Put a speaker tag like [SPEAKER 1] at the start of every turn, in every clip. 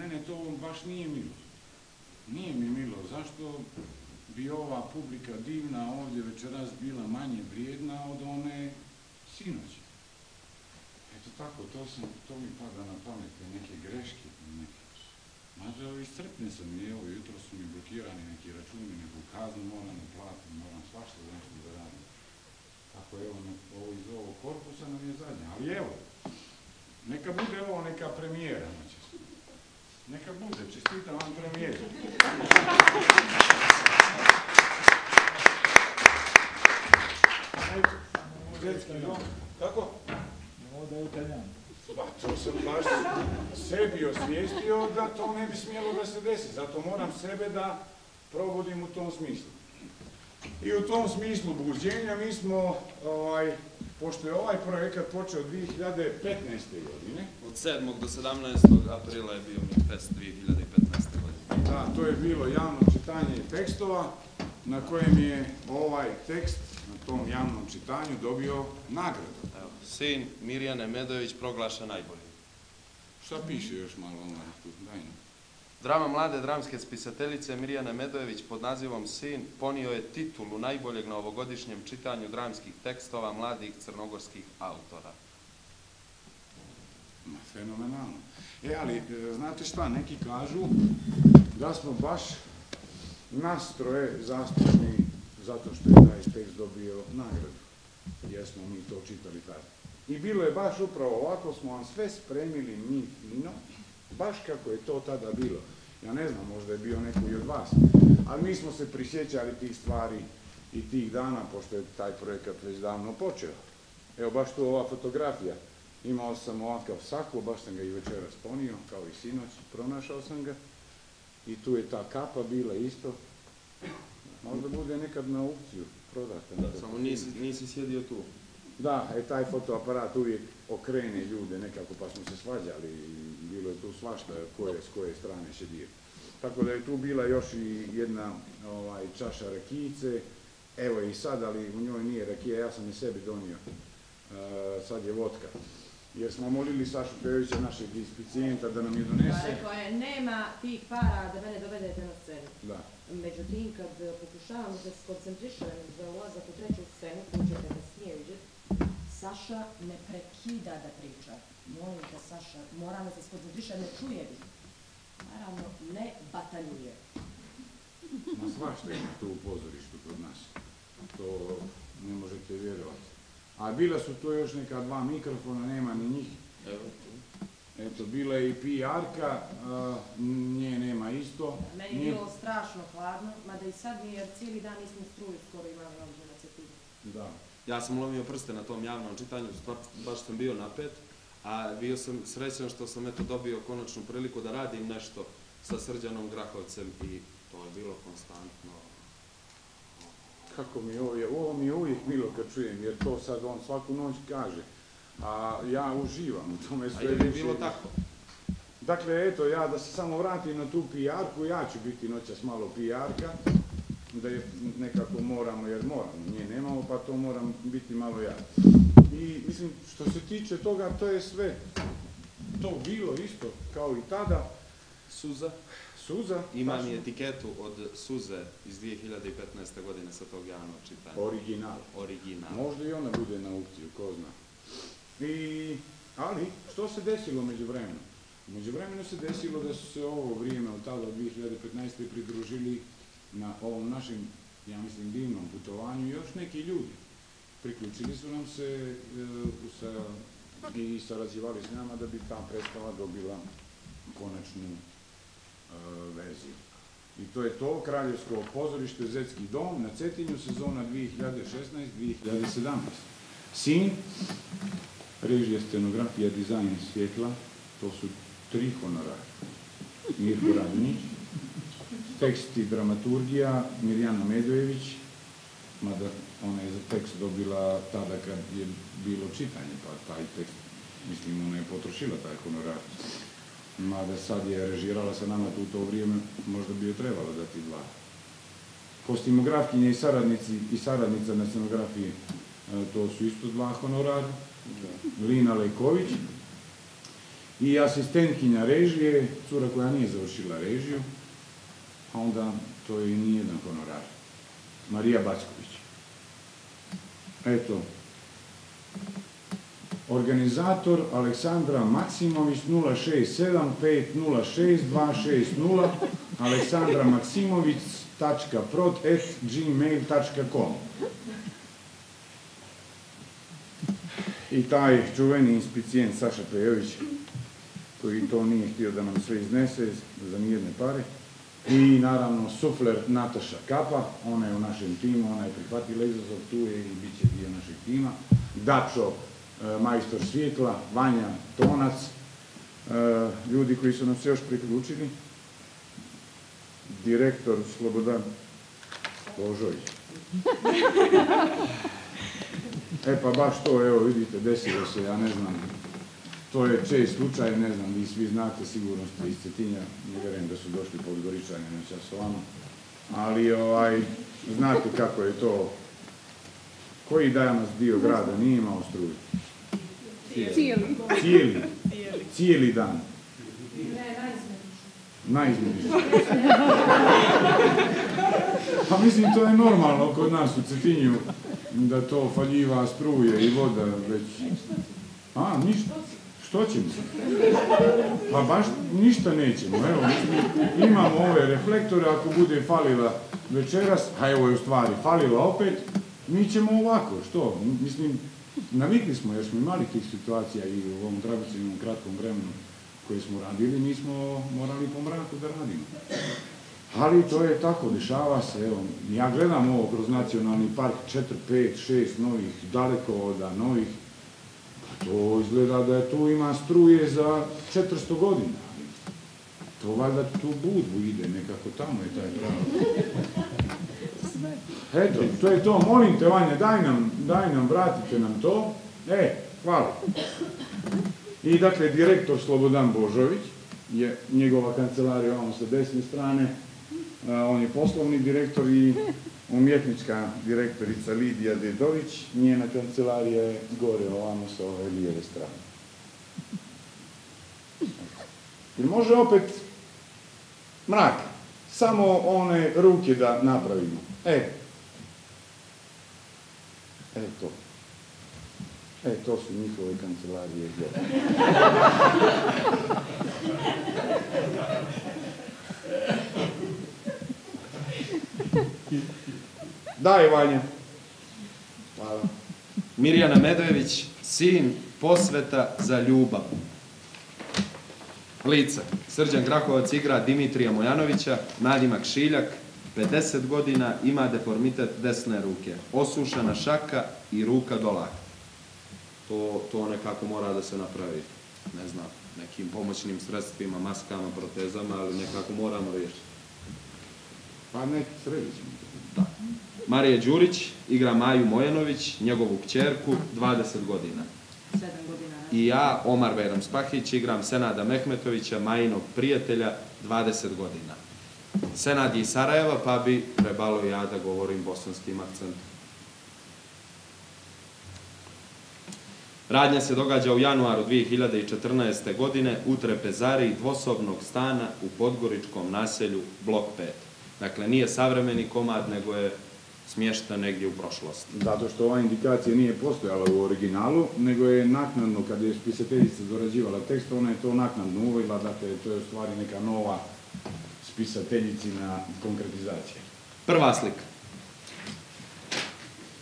[SPEAKER 1] mene to baš nije milo. Nije mi milo. Zašto bi ova publika divna ovdje večeras bila manje vrijedna od one sinoć? Eto tako, to mi pada na pamet, neke greške, Mađo, iscrpne sam i evo, jutro su mi blokirani neki računi, neku kaznu moram uplatiti, moram svašta nešto da radim. Tako evo, ovo iz ovog korpusa nam je zadnje, ali evo, neka bude ovo neka premijera noćas. Neka bude, čestitam vam premijeru. Zetski dom, kako?
[SPEAKER 2] Ovo je Italijano.
[SPEAKER 1] Pa to sam baš sebi osvijestio da to ne bi smjelo da se desi. Zato moram sebe da probudim u tom smislu. I u tom smislu buđenja mi smo, pošto je ovaj projekat počeo 2015. godine.
[SPEAKER 3] Od 7. do 17. aprila je bio MIFest 2015. godine.
[SPEAKER 1] Da, to je bilo javno čitanje tekstova na kojem je ovaj tekst na tom javnom čitanju dobio nagradu.
[SPEAKER 3] Sin Mirjane Medojević proglašen najboljim.
[SPEAKER 1] Šta piše još malo tu? Dajno.
[SPEAKER 3] Drama mlade dramske spisateljice Mirjane Medojević pod nazivom Sin ponio je titulu najboljeg na ovogodišnjem čitanju dramskih tekstova mladih crnogorskih autora.
[SPEAKER 1] Fenomenalno. Ali, znate šta, neki kažu da smo baš nastroje zaslužni zato što je taj tekst dobio nagradu. Jer smo mi to čitali tada. I bilo je baš upravo ovako, smo vam sve spremili mi fino, baš kako je to tada bilo. Ja ne znam, možda je bio neko i od vas, ali mi smo se prisjećali tih stvari i tih dana, pošto je taj projekat već davno počeo. Evo, baš tu ova fotografija. Imao sam ovakav sako, baš sam ga i večeras ponio, kao i sinoć, pronašao sam ga. I tu je ta kapa bila isto. Možda bude nekad na aukciju prodata.
[SPEAKER 3] Da, samo nisi sjedio tu.
[SPEAKER 1] Da, taj fotoaparat uvijek okrene ljude nekako, pa smo se svađali i bilo je tu svašta s koje strane šedio. Tako da je tu bila još i jedna čaša rakijice, evo i sad, ali u njoj nije rakija, ja sam i sebi donio, sad je vodka. Jer smo molili Sašu Pejovića, našeg inspicijenta, da nam je donese.
[SPEAKER 4] Rekao je, nema tih para da mene dovedete na scenu.
[SPEAKER 1] Da.
[SPEAKER 4] Međutim, kad pokušavam da se skoncentrišem za ulazak u treću scenu, koju ćete kasnije vidjeti, Saša ne prekida da priča. Molim te, Saša, moram da se skoncentrišem, ne čuje vi. Naravno, ne bataljuje.
[SPEAKER 1] Ma svašta ima tu u pozorištu kod nas. To ne možete vjerovati. A bila su tu još neka dva mikrofona, nema ni njih. Eto, bila je i PR-ka, nje nema isto.
[SPEAKER 4] Meni je bilo strašno hladno, mada i sad mi, jer cijeli dan nismo struju skoro imali ovdje na Cetini.
[SPEAKER 1] Da.
[SPEAKER 3] Ja sam lomio prste na tom javnom čitanju, baš sam bio napet, a bio sam srećan što sam dobio konačnu priliku da radim nešto sa Srđanom Grahovcem i to je bilo konstantno.
[SPEAKER 1] Kako mi ovo mi je uvijek milo kad čujem, jer to sad on svaku noć kaže. A ja uživam u tome sve.
[SPEAKER 3] A je li bilo tako?
[SPEAKER 1] Dakle, eto, ja da se samo vratim na tu PR-ku, ja ću biti noćas malo PR-ka, da je nekako moramo, jer moramo, nje nemamo, pa to moram biti malo ja. I mislim, što se tiče toga, to je sve to bilo isto, kao i tada.
[SPEAKER 3] Suza?
[SPEAKER 1] Suza.
[SPEAKER 3] Imam i etiketu od Suze iz 2015. godine sa tog javnog čitanja.
[SPEAKER 1] Original.
[SPEAKER 3] Original.
[SPEAKER 1] Možda i ona bude na aukciju, ko zna. Ali, što se desilo među vremenu? Među vremenu se desilo da su se ovo vrijeme od tada, od 2015. pridružili na ovom našem, ja mislim, divnom putovanju još neki ljudi. Priključili su nam se i sarađivali s nama da bi ta predstava dobila konačnu verziju. I to je to, Kraljevsko pozorište Zetski dom na Cetinju, sezona 2016-2017. Sin, režija, scenografija, dizajn svjetla, to su 3 honorara. Mirko Radonjić, tekst i dramaturgija, Mirjana Medojević, mada ona je za tekst dobila tada kad je bilo čitanje, pa taj tekst, mislim, ona je potrošila taj honorar. Mada sad je režirala sa nama tu u to vrijeme, možda bi joj trebalo dati 2. Kostimografkinje i saradnica na scenografiji, to su isto 2 honorara. Lina Lejković. i asistentkinja režije, cura koja nije završila režiju, a onda to je i nijedan honorar. Marija Backović. Eto. Organizator Aleksandra Maksimović 067-506-260 aleksandra-maksimović.prod@gmail.com. I taj čuveni inspicijent Saša Pejović, koji to nije htio da nam sve iznese za nijedne pare. I naravno sufler Nataša Kapa, ona je u našem timu, ona je prihvatila izazov, tu je i bit će dio našeg tima. Dačo, majstor svjetla, Vanja Tonac, ljudi koji su nam se još priključili. Direktor Slobodan Božović. E pa baš to, evo vidite, desilo se, ja ne znam, to je čest slučaj, ne znam, vi svi znate, sigurno ste iz Cetinja, ne vjerujem da su došli Podgoričani na časovama, ali znate kako je to, koji danas dio grada nije imao struju? Cijeli dan. Najizmjeniš. Pa mislim, to je normalno kod nas u Cetinju, da to faljiva struje i voda već... A, ništa. Što ćemo? Pa baš ništa nećemo. Evo, imamo ove reflektore, ako bude falila večeras, a evo je u stvari falila opet, mi ćemo ovako, što? Mislim, navikli smo jer smo imali tih situacija i u ovom tradicionalnom kratkom vremenu koje smo radili, mi smo morali po mraku da radimo. Ali to je tako, dešava se, evo, ja gledam ovo kroz nacionalni park, 4, 5, 6 novih dalekovoda, novih, pa to izgleda da tu ima struje za 400 godina. To valjda tu Budvu ide, nekako tamo je taj pravo. Eto, to je to, molim te Vanja, daj nam, vratite nam to. Hvala. I dakle, direktor Slobodan Božović, je njegova kancelarija ovamo sa desne strane, on je poslovni direktor i umjetnička direktorica Lidija Dedović, njena kancelarija je gore ovamo sa ove lijeve strane. Jer može opet mrak, samo one ruke da napravimo. To su njihove kancelarije gore. Daj, Vanja. Hvala.
[SPEAKER 3] Mirjana Medojević, sin posveta za ljubav. Lica. Srđan Grahovac igra Dimitrija Mojanovića, nadimak Šiljak, 50 godina, ima deformitet desne ruke, osušana šaka i ruka do lakta. To nekako mora da se napravi, ne znam, nekim pomoćnim sredstvima, maskama, protezama, ali nekako moramo riješiti.
[SPEAKER 1] Pa nek sredićemo.
[SPEAKER 3] Da. Marija Đurić igra Maju Mojanović, njegovu kćerku, 20 godina.
[SPEAKER 4] 7 godina.
[SPEAKER 3] I ja, Omar Bejram Spahić, igram Senada Mehmetovića, Majinog prijatelja, 20 godina. Senad je iz Sarajeva, pa bi trebalo ja da govorim bosanskim akcentom. Radnja se događa u januaru 2014. godine u trpezariji dvosobnog stana u podgoričkom naselju Blok 5. Dakle, nije savremeni komad, nego je smješten negdje u prošlosti.
[SPEAKER 1] Zato što ova indikacija nije postojala u originalu, nego je naknadno, kada je spisateljica dorađivala tekst, ona je to naknadno uvela, dakle, to je u stvari neka nova spisateljicina konkretizacija.
[SPEAKER 3] Prva slika.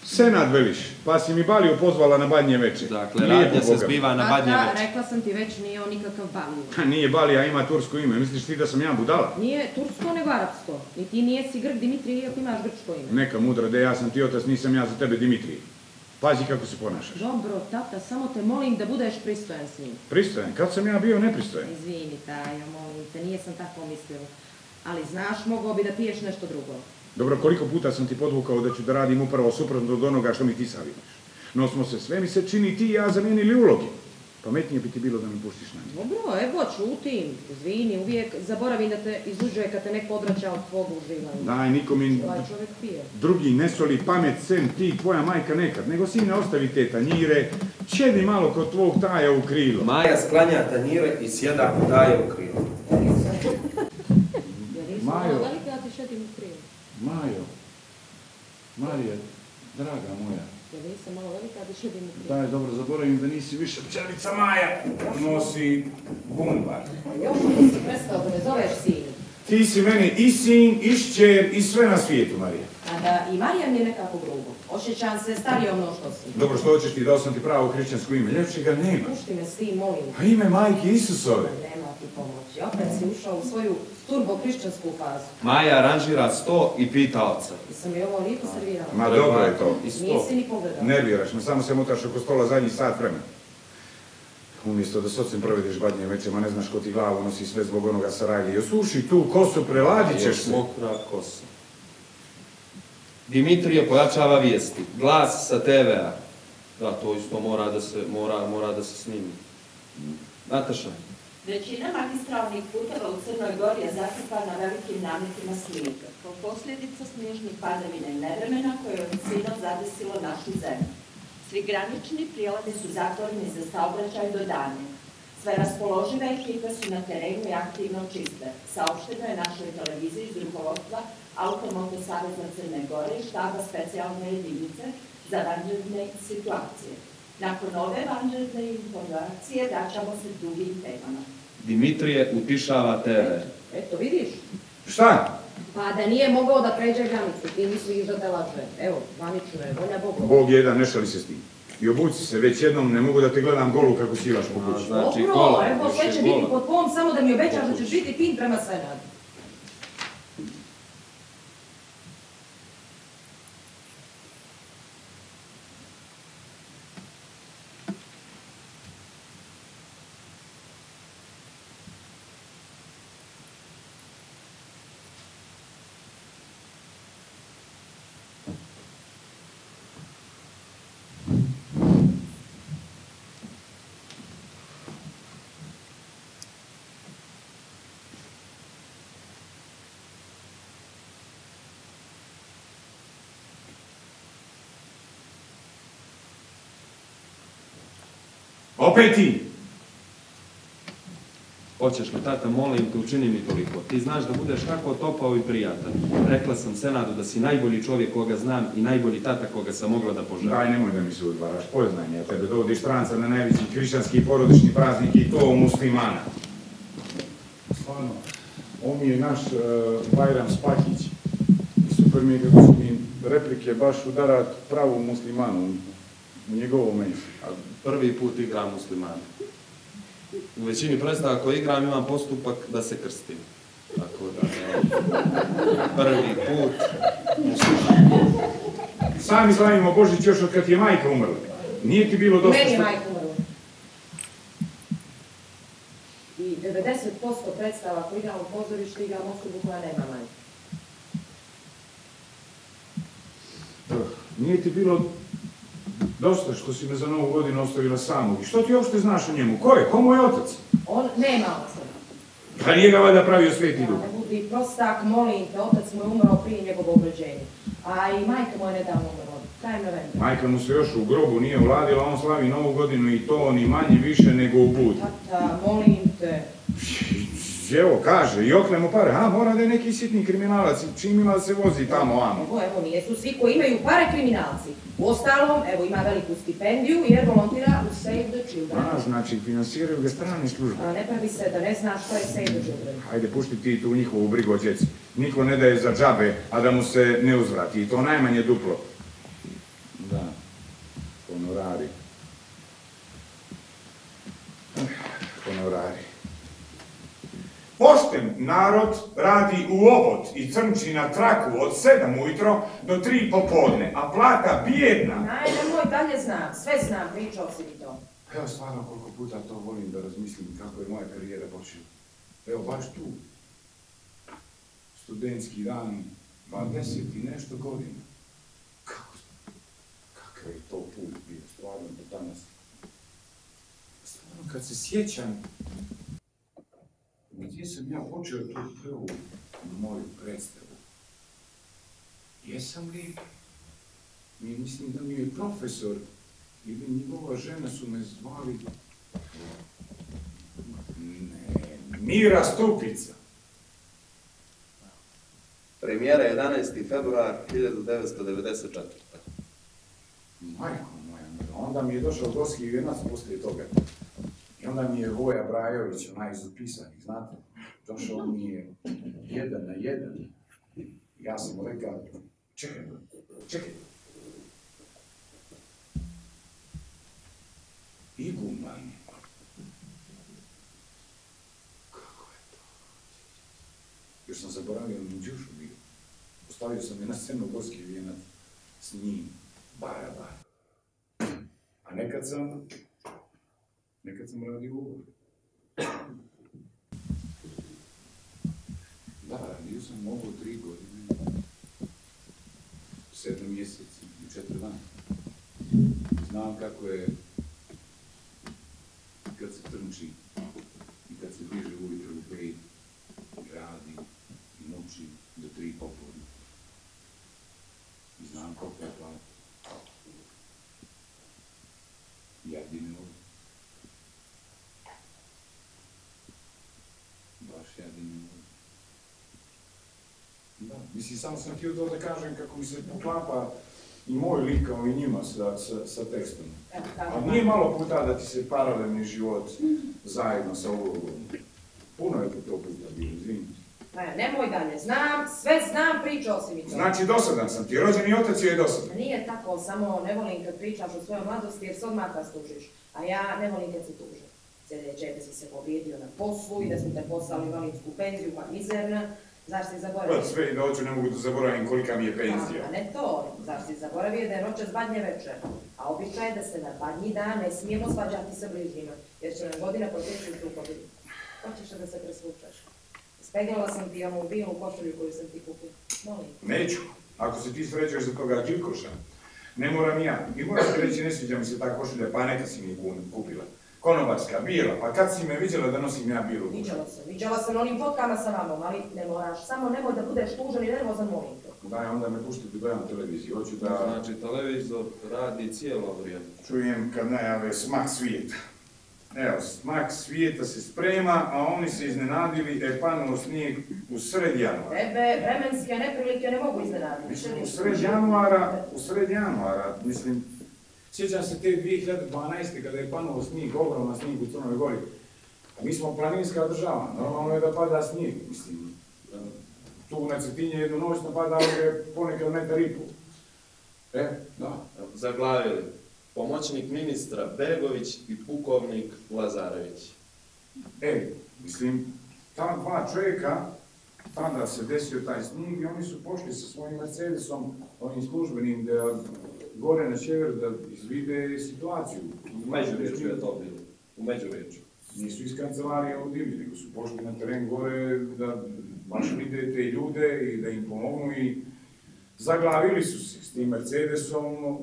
[SPEAKER 1] Senad veliš, pa si mi Baliju pozvala na badnje večer.
[SPEAKER 3] Dakle, radnja se zbiva na badnje večer.
[SPEAKER 4] Rekla sam ti već, nije on nikakav Baliju.
[SPEAKER 1] Nije Balija, ima tursko ime. Misliš ti da sam ja budala?
[SPEAKER 4] Nije tursko, nego arapsko. I ti nijesi Grk, Dimitrije, iako imaš grčko ime.
[SPEAKER 1] Neka mudra, da ja sam ti otac, nisam ja za tebe Dimitrije. Pazi kako se ponašaš.
[SPEAKER 4] Dobro, tata, samo te molim da budeš pristojan s njim.
[SPEAKER 1] Pristojan? Kad sam ja bio nepristojan?
[SPEAKER 4] Izvini, Tajo, molim te, nije sam tako mislila. Ali znaš, mogao bi da piješ nešto drugo.
[SPEAKER 1] Dobro, koliko puta sam ti podvukao da ću da radim upravo suprotno od onoga što mi ti savjetiš. No smo se, sve mi se čini ti i ja zamijenili uloge. Pametnije bi ti bilo da mi pustiš na njih.
[SPEAKER 4] Dobro, evo, čutim, izvini, uvijek zaboravim da te izluđuje kad te neko odvraća od tvog uživanja.
[SPEAKER 1] Daj, niko mi
[SPEAKER 4] Ovaj čovjek pije.
[SPEAKER 1] drugi ne soli pamet sem ti i tvoja majka nekad, nego sine ostavi te tanjire, sjedi malo kod tvog taja u krilo.
[SPEAKER 3] Maja sklanja tanjire i sjeda u daje u krilo.
[SPEAKER 4] Ja nisam
[SPEAKER 1] Majo.
[SPEAKER 4] malo velika, a ti šedim u krilo.
[SPEAKER 1] Majo, Marija, draga moja,
[SPEAKER 4] Ja nisam malo velika, a ti šedim u krilo.
[SPEAKER 1] daj, dobro, zaboravim da nisi više pčelica Maja, nosi bumbar.
[SPEAKER 4] Još ti si prestao da me zoveš sin.
[SPEAKER 1] Ti si meni i sin, i šćer, i sve na svijetu, Marija.
[SPEAKER 4] A da i Marija mi je nekako grubo. Osjećam se starijom no što si.
[SPEAKER 1] Dobro, što hoćeš ti, dao sam ti pravo hrišćansko ime, ljepše ga nema.
[SPEAKER 4] Pušti me s tim, molim.
[SPEAKER 1] A ime majke Isusove.
[SPEAKER 4] Nema ti pomoći. Opet si ušao u svoju turbo-hrišćansku fazu.
[SPEAKER 3] Maja aranžira sto i pita oca.
[SPEAKER 4] Jesam mi ovo lijepo servirala?
[SPEAKER 1] Ma dobro je to.
[SPEAKER 3] I sto.
[SPEAKER 4] Nisi ni pogledao.
[SPEAKER 1] Nerviraš me, samo se mutaš oko stola zadnji sat vremena. Umjesto da s ocem provedeš badnje večer, ma ne znaš ko ti glavu nosi sve zbog onoga sarajlije. Osuši tu kosu, preladit ćeš se.
[SPEAKER 3] Mokra kosa. Dimitrije pojačava vijesti. Glas sa TV-a. Da, to isto mora da se snimi. Nataša.
[SPEAKER 5] Većina magistralnih puteva u Crnoj Gori je zatrpana velikim nametima snijega, kao posljedica snježnih padavina i nevremena koje je od sinoć zadesilo našu zemlju. Svi granični prijelazi su zatvoreni za saobraćaj do dane. Sve raspoložive ekipe su na terenu i aktivno čiste. Saopšteno je našoj televiziji iz rukovodstva Automoto Saveza Crne Gore i štaba specijalne jedinice za vanredne situacije. Nakon ove vanredne informacije vraćamo se drugim temama.
[SPEAKER 3] Dimitrije utišava TV.
[SPEAKER 4] Eto, vidiš?
[SPEAKER 1] Šta?
[SPEAKER 4] Pa da nije mogao da pređe granicu, ti misliš da te laže. Evo, vanično je, volja Boga.
[SPEAKER 1] Bog jedan, ne šali se s tim. I obuci se, već jednom ne mogu da te gledam golu kako silaš po kući.
[SPEAKER 3] Znači,
[SPEAKER 4] Dobro,
[SPEAKER 3] gola,
[SPEAKER 4] evo,
[SPEAKER 3] još
[SPEAKER 4] sve
[SPEAKER 3] je
[SPEAKER 4] će
[SPEAKER 3] gola.
[SPEAKER 4] biti pod tvom, samo da mi obećaš da ćeš biti fin prema Senadu.
[SPEAKER 1] Opet ti!
[SPEAKER 3] Hoćeš li, tata, molim te, učini mi toliko. Ti znaš da budeš tako topao i prijatan. Rekla sam Senadu da si najbolji čovjek koga znam i najbolji tata koga sam mogla da poželim.
[SPEAKER 1] Daj, nemoj da mi se udvaraš, poznaj me, tebe dovodiš stranca na najveći hrišćanski porodični praznik i to muslimana. Stvarno, ovo mi je naš Bajram Spahić i super mi je kako su mi replike baš udarat pravu muslimanu u njegovo meso.
[SPEAKER 3] Prvi put igram muslimana. U većini predstava koje igram imam postupak da se krstim. Tako da, prvi put musliman.
[SPEAKER 1] Sami slavimo Božić još od kad ti je majka umrla. Nije ti bilo dosta...
[SPEAKER 4] Meni je majka umrla. I 90% predstava koji igram u pozorištu igram osobu koja nema majke.
[SPEAKER 1] Nije ti bilo dosta što si me za Novu godinu ostavila samog. I što ti uopšte znaš o njemu? Ko je? Ko mu je otac?
[SPEAKER 4] On nema oca.
[SPEAKER 1] Pa nije ga valjda pravio Sveti Duh.
[SPEAKER 4] Ne budi prostak, molim te, otac mu je umrao prije njegovog rođenja. A i majka mu je nedavno umrla. Krajem novembra.
[SPEAKER 1] Majka mu se još u grobu nije uladila, on slavi Novu godinu i to ni manje više nego u bud.
[SPEAKER 4] Tata, molim te.
[SPEAKER 1] Evo, kaže, i oknemo pare, a mora da je neki sitni kriminalac, čim ima da se vozi tamo, amo.
[SPEAKER 4] Evo, nijesu svi koji imaju pare kriminalci. Uostalom, evo, ima veliku stipendiju jer volontira u Save the Children.
[SPEAKER 1] A, znači, finansiraju ga strane službe.
[SPEAKER 4] Ne pravi se da ne znaš što je Save the Children.
[SPEAKER 1] Hajde, pušti ti tu njihovu brigu o djeci. Niko ne daje za džabe, a da mu se ne uzvrati. I to najmanje duplo. Da, honorari. Honorari. Pošten narod radi u obod i crnči na traku od 7 ujutro do 3 popodne, a plata bijedna.
[SPEAKER 4] Nemoj dalje znam, sve znam, pričao si mi to.
[SPEAKER 1] Evo stvarno koliko puta to volim da razmislim kako je moja karijera počela. Evo baš tu. Studentski dan, 20 i nešto godina. Kakav je to put bio, stvarno do danas. Stvarno kad se sjećam, gdje sam ja počeo tu prvu moju predstavu, jesam li, mislim da mi je profesor ili njegova žena su me zvali, ne, Mira Stupica.
[SPEAKER 3] Premijera 11. februar 1994.
[SPEAKER 1] Majko moja, onda mi je došao Gorski vijenac poslije toga. I onda mi je Voja Brajović, onaj iz Upisanih, znate, došao mi je 1 na 1. Ja sam mu rekao, čekaj, Iguman. Kako je to? Još sam zaboravio na Đušu bio. Postavio sam je na scenu Gorski vijenac s njim, Barabar. A nekad sam radio ugovor. Da, radio sam ovo 3 godine, 7 mjeseci i 4 dana. Znam kako je kad se trnči i kad se diže ujutro u 5 i radi i noći do 3 popodne. I znam koliko je plata. Jedine ovo. Baš jedine ovo. Da, mislim, samo sam htio to da kažem kako mi se poklapa i moj lik kao i njima sa tekstom. Ali nije malo puta da ti se paralelni život zajedno sa ulogom. Puno je to puta bilo, izvini.
[SPEAKER 4] Nemoj dalje, sve znam, pričao si mi to.
[SPEAKER 1] Znači, dosadan sam ti, rođeni otac je dosadan.
[SPEAKER 4] Nije tako, samo ne volim kad pričaš o svojoj mladosti jer se odmah rastužiš. A ja ne volim kad se tuže. Sljedeće da si se povrijedio na poslu i da smo te poslali invalidsku penziju, pa mizerna. Zašto si zaboravio?
[SPEAKER 1] Pa sve i noću ne mogu da zaboravim kolika mi je penzija.
[SPEAKER 4] A ne to, zašto si zaboravio da je noćas badnje večer. A običaj je da se na badnji dan ne smijemo svađati sa bližnjima, jer će nam godina poteći u sukobi. Hoćeš da se presvučaš? Speglala sam ti onu bilu košulju koju sam ti kupila. Molim.
[SPEAKER 1] Neću. Ako se ti srećeš za toga Đilkoša, ne moram ja. I moram ti reći, ne sviđa mi se ta košulja, pa neka si mi kupila. Konobarska, bijela, pa kad si me vidjela da nosim ja bijelu košulju?
[SPEAKER 4] Viđala sam onim fotkama sa mamom, ali ne moraš. Samo nemoj da budeš tužan i nervozan, molim te.
[SPEAKER 1] Daj, onda me puštiti gledam televiziju. Hoću da...
[SPEAKER 3] Znači, televizor radi cijelo vrijeme.
[SPEAKER 1] Čujem kad najave smak svijeta. Evo, smak svijeta se sprema, a oni se iznenadili, panuo snijeg u sred januara.
[SPEAKER 4] Tebe vremenske neprilike ne mogu iznenaditi.
[SPEAKER 1] Mislim, u sred januara, mislim, sjećam se te 2012. kada je panuo snijeg, ogroman snijeg u Crnoj Gori. A mi smo planinska država, normalno je da pada snijeg, mislim. Tu na Cetinje jednu noć napada je ponekad 1,5 metra. Da.
[SPEAKER 3] Zaglavili. Pomoćnik ministra Begović i pukovnik Lazarević.
[SPEAKER 1] Mislim, ta dva čovjeka, tada se desio taj snijeg i oni su pošli sa svojim Mercedesom, ovim službenim, da gore na sjever da izvide situaciju.
[SPEAKER 3] U Međurječju je to bilo. U Međurječju.
[SPEAKER 1] Nisu iz kancelarije odivili, nego su pošli na teren gore da baš vide te ljude i da im pomognu i zaglavili su se s tim Mercedesom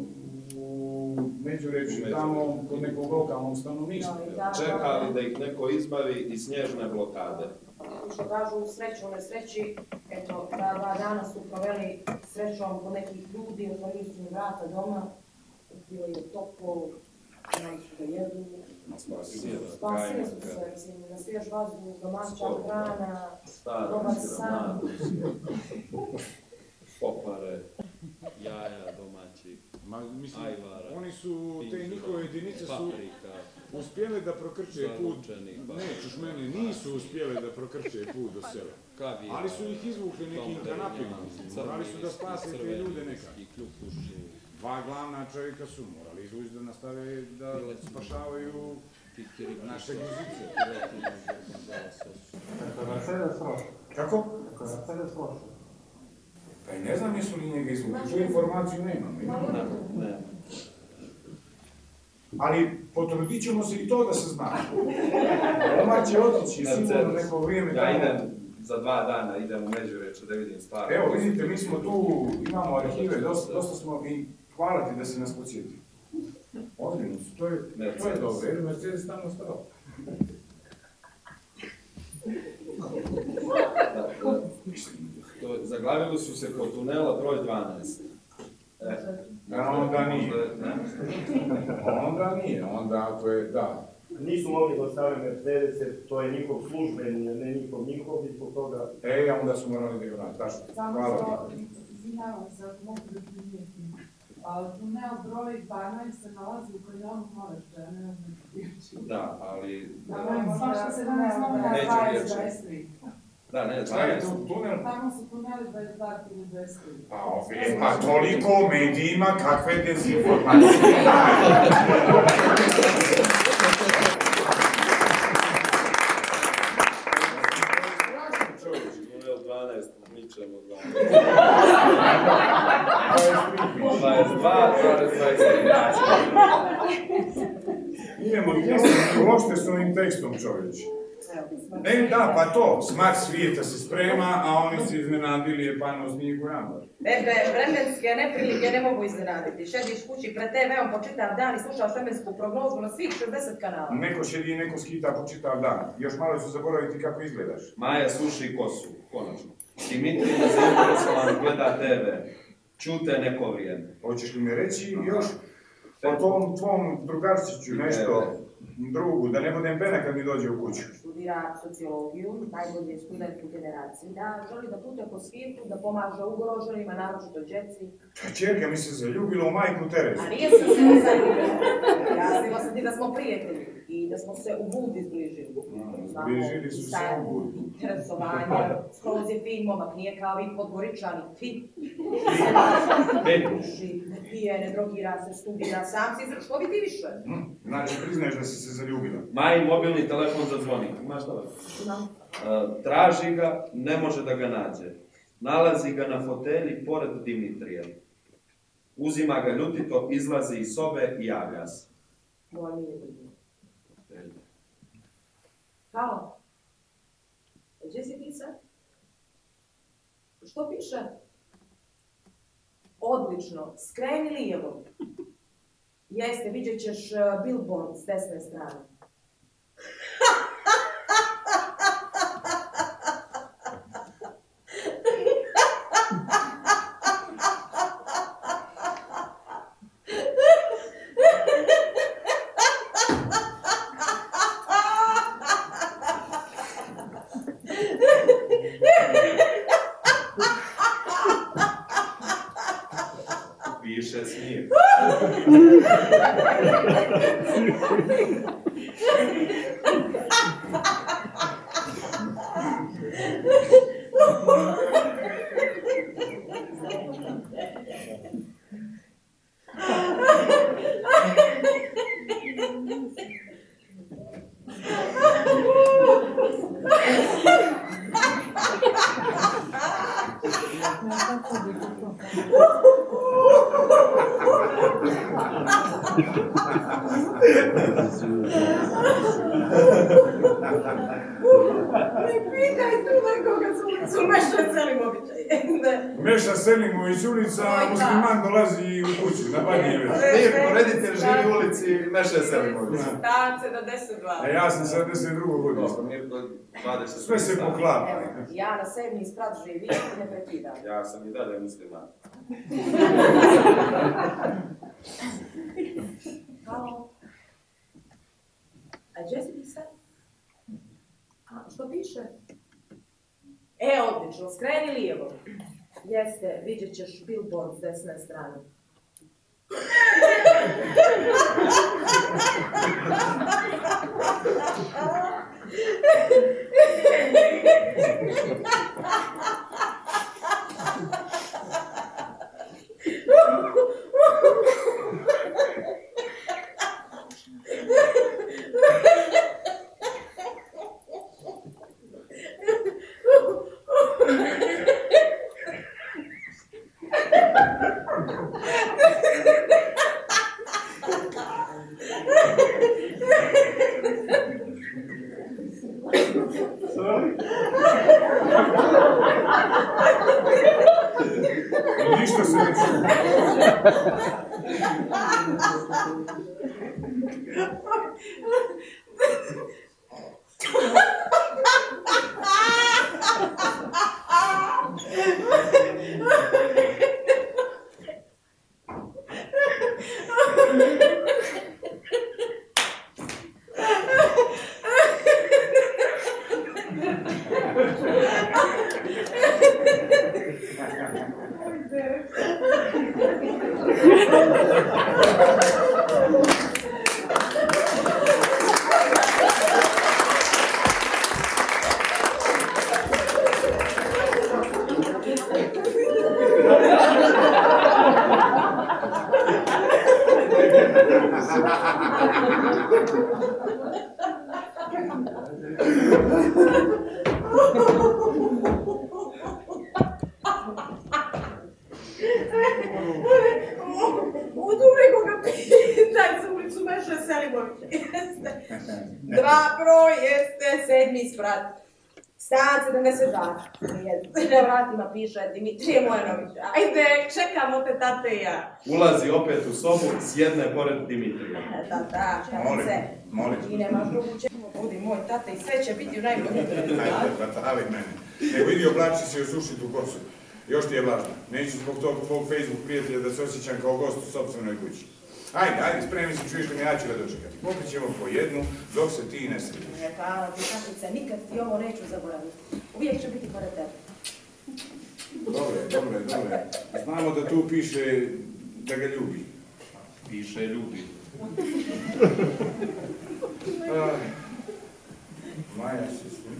[SPEAKER 1] u Međurječju tamo kod nekog lokalnog stanovništva.
[SPEAKER 3] Čekali da ih neko izbavi iz snježne blokade.
[SPEAKER 4] Što kažu u sreću, u nesreći, eto, ta 2 dana su proveli srećom kod nekih ljudi, otvorili su mi vrata doma, bilo je toplo, imali su da jedu, spasili su se, mislim, na svjež vazduh, domaća hrana, dobar san.
[SPEAKER 3] Popare, jaja domaći, ajvara,
[SPEAKER 1] oni su, te njihove jedinice su uspjeli da prokrče put, nećeš mene, nisu uspjeli da prokrče put do sela. Ali su ih izvukli nekim kanapima, morali su da spase te ljude nekako. 2 glavna čovjeka su morali izvući da nastave da spašavaju naše guzice. Kako? Pa i ne znam jesu li njega izvukli, tu informaciju nemam. Ali potrudit ćemo se i to da se zna. Omar će otići sigurno neko vrijeme tamo.
[SPEAKER 3] Ja idem za 2 dana, idem u Međurječje da vidim stvari.
[SPEAKER 1] Evo vidite, mi smo tu, imamo arhive, dosta smo i hvala ti da si nas podsjetio. Ozbiljno su, to je dobro, jer Mercedes tamo stao.
[SPEAKER 3] Zaglavili su se kod tunela broj 12.
[SPEAKER 1] Onda nije. Onda nije, onda ako je, da.
[SPEAKER 6] Nisu mogli dostaviti Mercedes, to je njihov službeni, ne njihov i zbog toga...
[SPEAKER 1] Onda su morali da ga vrati, tačno. Hvala.
[SPEAKER 7] Izvinjavam se, ako mogu da primijetim. Tunel broj 12 se nalazi u kanjonu Morašća, ne znam
[SPEAKER 3] Da, ali...
[SPEAKER 7] Svašta se danas novina
[SPEAKER 3] Neću
[SPEAKER 7] 20-23.
[SPEAKER 3] Da, ne, 12.
[SPEAKER 7] Tamo su tuneli 22 ili 23.
[SPEAKER 1] Pa toliko u medijima kakve dezinformacije.
[SPEAKER 3] Tunel 12, mi ćemo 22,23.
[SPEAKER 1] Idemo uopšte s ovim tekstom, čovječ. Da, pa to, smak svijeta se sprema, a oni se iznenadili je pano Znigu januar.
[SPEAKER 8] Vremenske neprilike ne mogu iznenaditi. Šediš kući pred TV-om po čitav dan i slušaš vremensku prognozu na svih 60 kanala.
[SPEAKER 1] Neko šedi i neko skita po čitav dan. Još malo ću zaboraviti kako izgledaš.
[SPEAKER 3] Maja suši kosu, konačno. Dimitrij nezainteresovan gleda TV. Čute neko vrijeme.
[SPEAKER 1] Hoćeš li mi reći još o tom tvom drugarčiću nešto drugu, da ne budem pena kad mi dođe u kuću?
[SPEAKER 8] Studira sociologiju, najbolji je student u generaciji, da želi da putuje po svijetu, da pomaže ugroženima, naročito djeci.
[SPEAKER 1] Čerka mi se zaljubila u majku Terezu.
[SPEAKER 8] A nije se se zaljubila. Jasnila sam ti da smo prijatelji i da smo se u Budi zbližili.
[SPEAKER 1] Zbližili su se u Budi.
[SPEAKER 8] Interesovanja, skroz je fin momak, nije kao vi podgoričani, ti. Ne drogira se, studira, sam si izraš, što bi ti više?
[SPEAKER 1] Znači, priznaješ da si se zaljubila.
[SPEAKER 3] Maji mobilni telefon zadzvoni. Imaš telefon? Traži ga, ne može da ga nađe. Nalazi ga na fotelji pored Dimitrija. Uzima ga ljutito, izlazi iz sobe i javlja se.
[SPEAKER 8] Moja nije vidio. Halo? Gdje si ti sad? Što piše? Odlično, skreni lijevo. Jeste, vidjet ćeš billboard s desne strane.
[SPEAKER 3] Piše smijeh.
[SPEAKER 8] Pitaj tu nekoga s ulicu, Meša Selimovića.
[SPEAKER 1] Meša Selimović ulica, musliman dolazi u kuću, na Badnjeve.
[SPEAKER 3] Reditelj živi u ulici Meša Selimović.
[SPEAKER 8] Stance do 10-2.
[SPEAKER 1] A ja sam sad 12. godina. Sve se poklapa.
[SPEAKER 8] Ja na 7. sprat živi i ne prekidam.
[SPEAKER 3] Ja sam i dalje musliman.
[SPEAKER 8] Halo? A gdje si ti sad? A, što piše? Odlično, skreni lijevo. Jeste, vidjet ćeš billboard s desne strane.
[SPEAKER 1] Ništa se ne čuje.
[SPEAKER 8] U Dubreku ga pitaj za ulicu Meša Selimovića. Dva jeste 7. sprat. Stan 72. Na vratima piše Dimitrije Mojanović. Ajde, čekamo te tate i ja.
[SPEAKER 9] Ulazi opet u sobu, sjedne pored Dimitrija.
[SPEAKER 8] Tata,
[SPEAKER 1] Molim.
[SPEAKER 8] ti nemaš drugu čemu. Budi moj tate i sve će biti u najboljem.
[SPEAKER 1] Ajde, zatali mene. Nego vidi, oblači se i osuši tu kosu. Još ti je vlažno. Neću zbog tog tvog Facebook prijatelja da se osjećam kao gost u sopstvenoj kući. Ajde, spremi se, čuješ li me, ja ću ga dočekati. Popit ćemo po jednu, dok se ti ne središ.
[SPEAKER 8] Hvala ti, tatice, nikad ti ovo neću zaboraviti. Uvijek će biti pored tebe.
[SPEAKER 1] Dobre. Znamo da tu piše da ga ljubi.
[SPEAKER 9] Piše ljubi.
[SPEAKER 1] Maja se smije.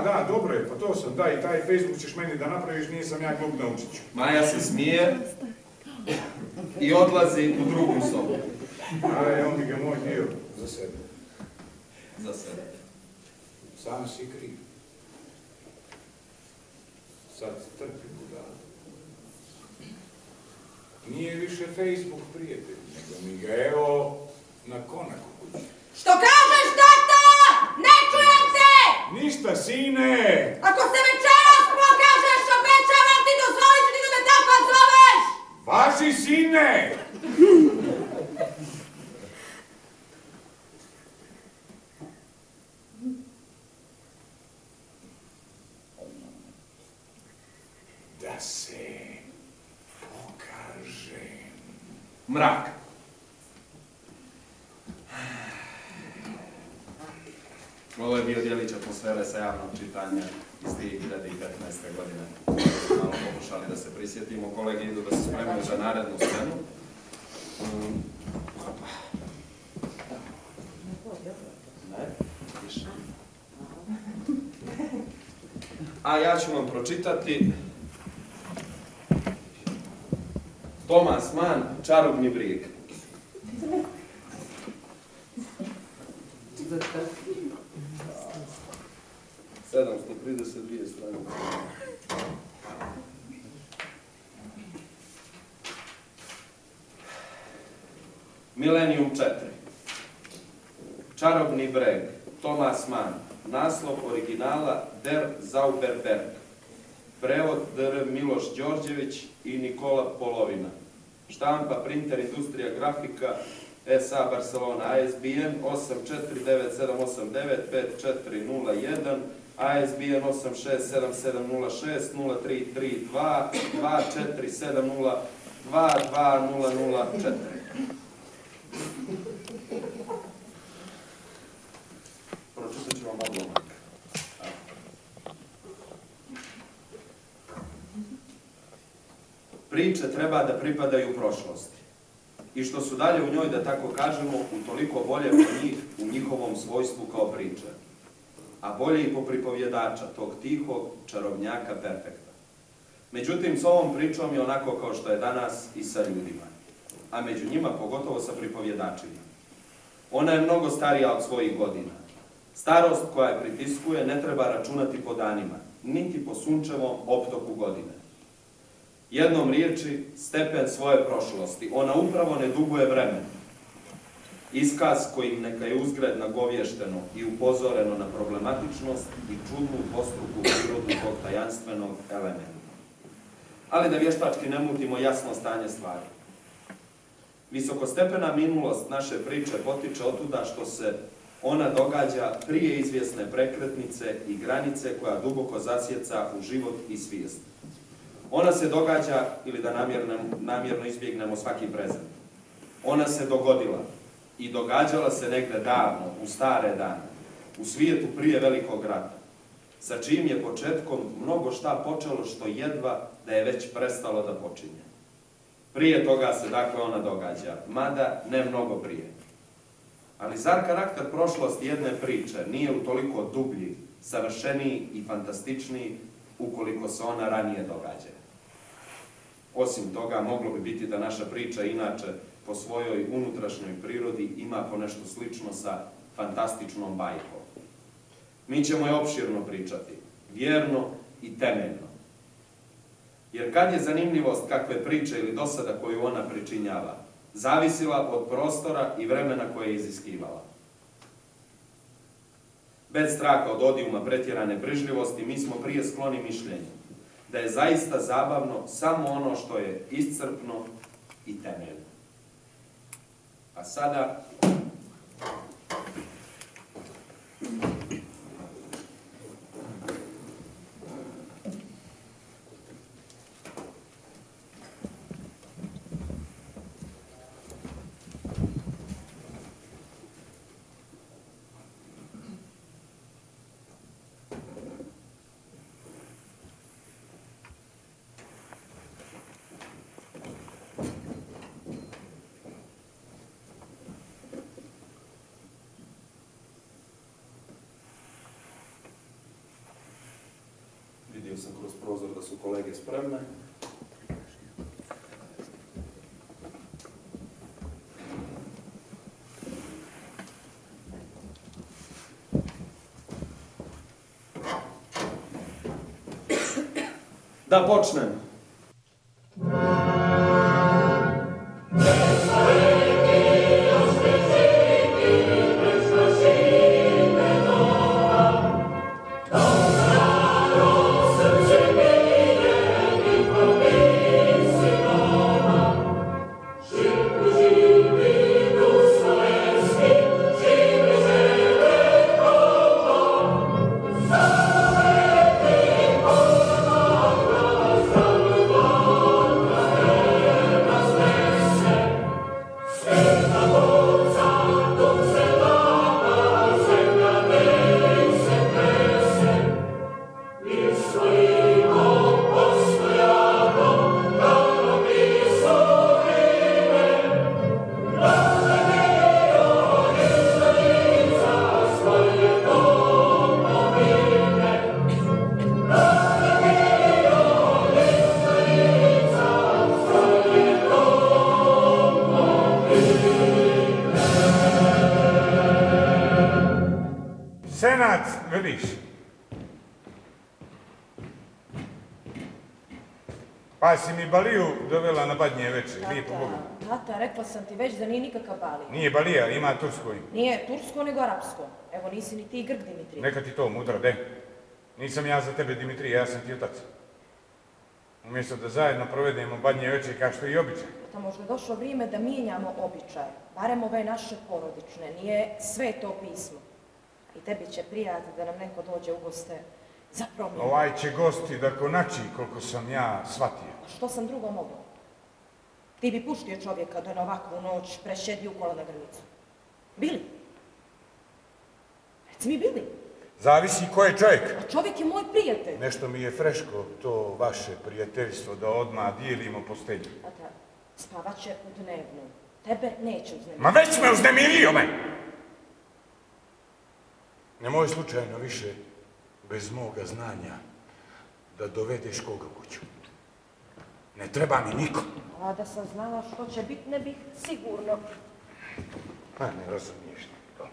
[SPEAKER 1] Da, dobro je, pa to sam, da, i taj Facebook ćeš meni da napraviš, nisam ja glup naučit ću.
[SPEAKER 9] Maja se smije i odlazi u drugu sobu.
[SPEAKER 1] On bi ga moj dio za sebe.
[SPEAKER 9] Za sebe.
[SPEAKER 1] Sam si kriv. Sad trpi budala. Nije više Facebook prijatelj, nego mi ga evo na konaku kući.
[SPEAKER 8] Što kažeš, tata? Ne čujem te!
[SPEAKER 1] Ništa, sine!
[SPEAKER 8] Ako se večeras pokažeš, obećavam ti, dozvolit ću ti da me tako zoveš!
[SPEAKER 1] Važi, sine! Da se pokažem.
[SPEAKER 9] Mrak. Ovo je bio djelić atmosfere sa javnog čitanja iz 2015. godine. Malo pokušali da se prisjetimo, kolege idu da se spremaju za narednu scenu. A ja ću vam pročitati Thomas Mann, Čarobni brijeg. Sedamsto 32 stranice. Millennium 4. Čarobni breg, Thomas Mann. Naslov originala Der Zauberberg. Prevod Dr. Miloš Đorđević i Nikola Polovina. Štampa, printer, industrija, grafika, SA Barcelona, ISBN 8497895401, ISBN 8677060332 2470222004. Pročitat ću vam odlomak. Priče treba da pripadaju prošlosti. I što su dalje u njoj, da tako kažemo, utoliko bolje po njih u njihovom svojstvu kao priče. A bolje i po pripovjedača, tog tihog čarobnjaka perfekta. Međutim, s ovom pričom je onako kao što je danas i sa ljudima. A među njima pogotovo sa pripovjedačima. Ona je mnogo starija od svojih godina. Starost koja je pritiskuje ne treba računati po danima, niti po sunčevom optoku godine. Jednom riječi, stepen svoje prošlosti. Ona upravo ne duguje vremen. Iskaz kojim neka je uzgred nagovješteno i upozoreno na problematičnost i čudnu dvostruku prirodu tog tajanstvenog elementa. Ali da vještački ne mutimo jasno stanje stvari. Visokostepena minulost naše priče potiče otuda što se ona događa prije izvjesne prekretnice i granice koja duboko zasjeca u život i svijest. Ona se događa, ili da namjerno izbjegnemo svaki prezent. Ona se dogodila i događala se negde davno, u stare dane, u svijetu prije velikog rata, sa čijim je početkom mnogo šta počelo što jedva da je već prestalo da počinje. Prije toga se dakle ona događa, mada ne mnogo prije. Ali zar karakter prošlosti jedne priče nije utoliko dublji, savršeniji i fantastičniji ukoliko se ona ranije događa? Osim toga, moglo bi biti da naša priča inače po svojoj unutrašnjoj prirodi ima ponešto slično sa fantastičnom bajkom. Mi ćemo je opširno pričati, vjerno i temeljno. Jer kad je zanimljivost kakve priče ili dosada koju ona pričinjava, zavisila od prostora i vremena koje je iziskivala. Bez straha od odijuma pretjerane brižljivosti, mi smo prije skloni mišljenju da je zaista zabavno samo ono što je iscrpno i temeljno. A sada... Vidio sam kroz prozor da su kolege spremne. Da počnem.
[SPEAKER 1] Senat, vidiš. Pa si mi Baliju dovela na badnje večer, lijepo Bogu.
[SPEAKER 4] Tata, rekla sam ti već da nije nikakav Balija.
[SPEAKER 1] Nije Balija, ima tursko ime.
[SPEAKER 4] Nije tursko, nego arapsko. Evo, nisi ni ti Grk, Dimitrij.
[SPEAKER 1] Neka ti to, mudra, de. Nisam ja za tebe, Dimitrij, ja sam ti otac. Umjesto da zajedno provedemo badnje večer kao što i običaj.
[SPEAKER 4] Da možda je došlo vrijeme da mijenjamo običaje. Barem ove naše porodične. Nije sve to pismo. I tebi će prijati da nam neko dođe u goste za promjenu.
[SPEAKER 1] Ovaj će gosti da konači koliko sam ja shvatio.
[SPEAKER 4] A što sam drugo mogla? Ti bi puštio čovjeka da na ovakvu noć prešedi ukola na granicu. Bili? Reci mi bili?
[SPEAKER 1] Zavisi ko je čovjek.
[SPEAKER 4] A čovjek je moj prijatelj.
[SPEAKER 1] Nešto mi je freško to vaše prijateljstvo da odmah dijelimo postelju.
[SPEAKER 4] Tata, spavat će u dnevnu. Tebe neće uznemiriti.
[SPEAKER 1] Ma već me uznemirio me! Nemoj slučajno više, bez moga znanja, da dovedeš koga u kuću. Ne treba mi niko.
[SPEAKER 4] A da sam znala što će biti, ne bih sigurno.
[SPEAKER 1] Pa ne razumiješ to.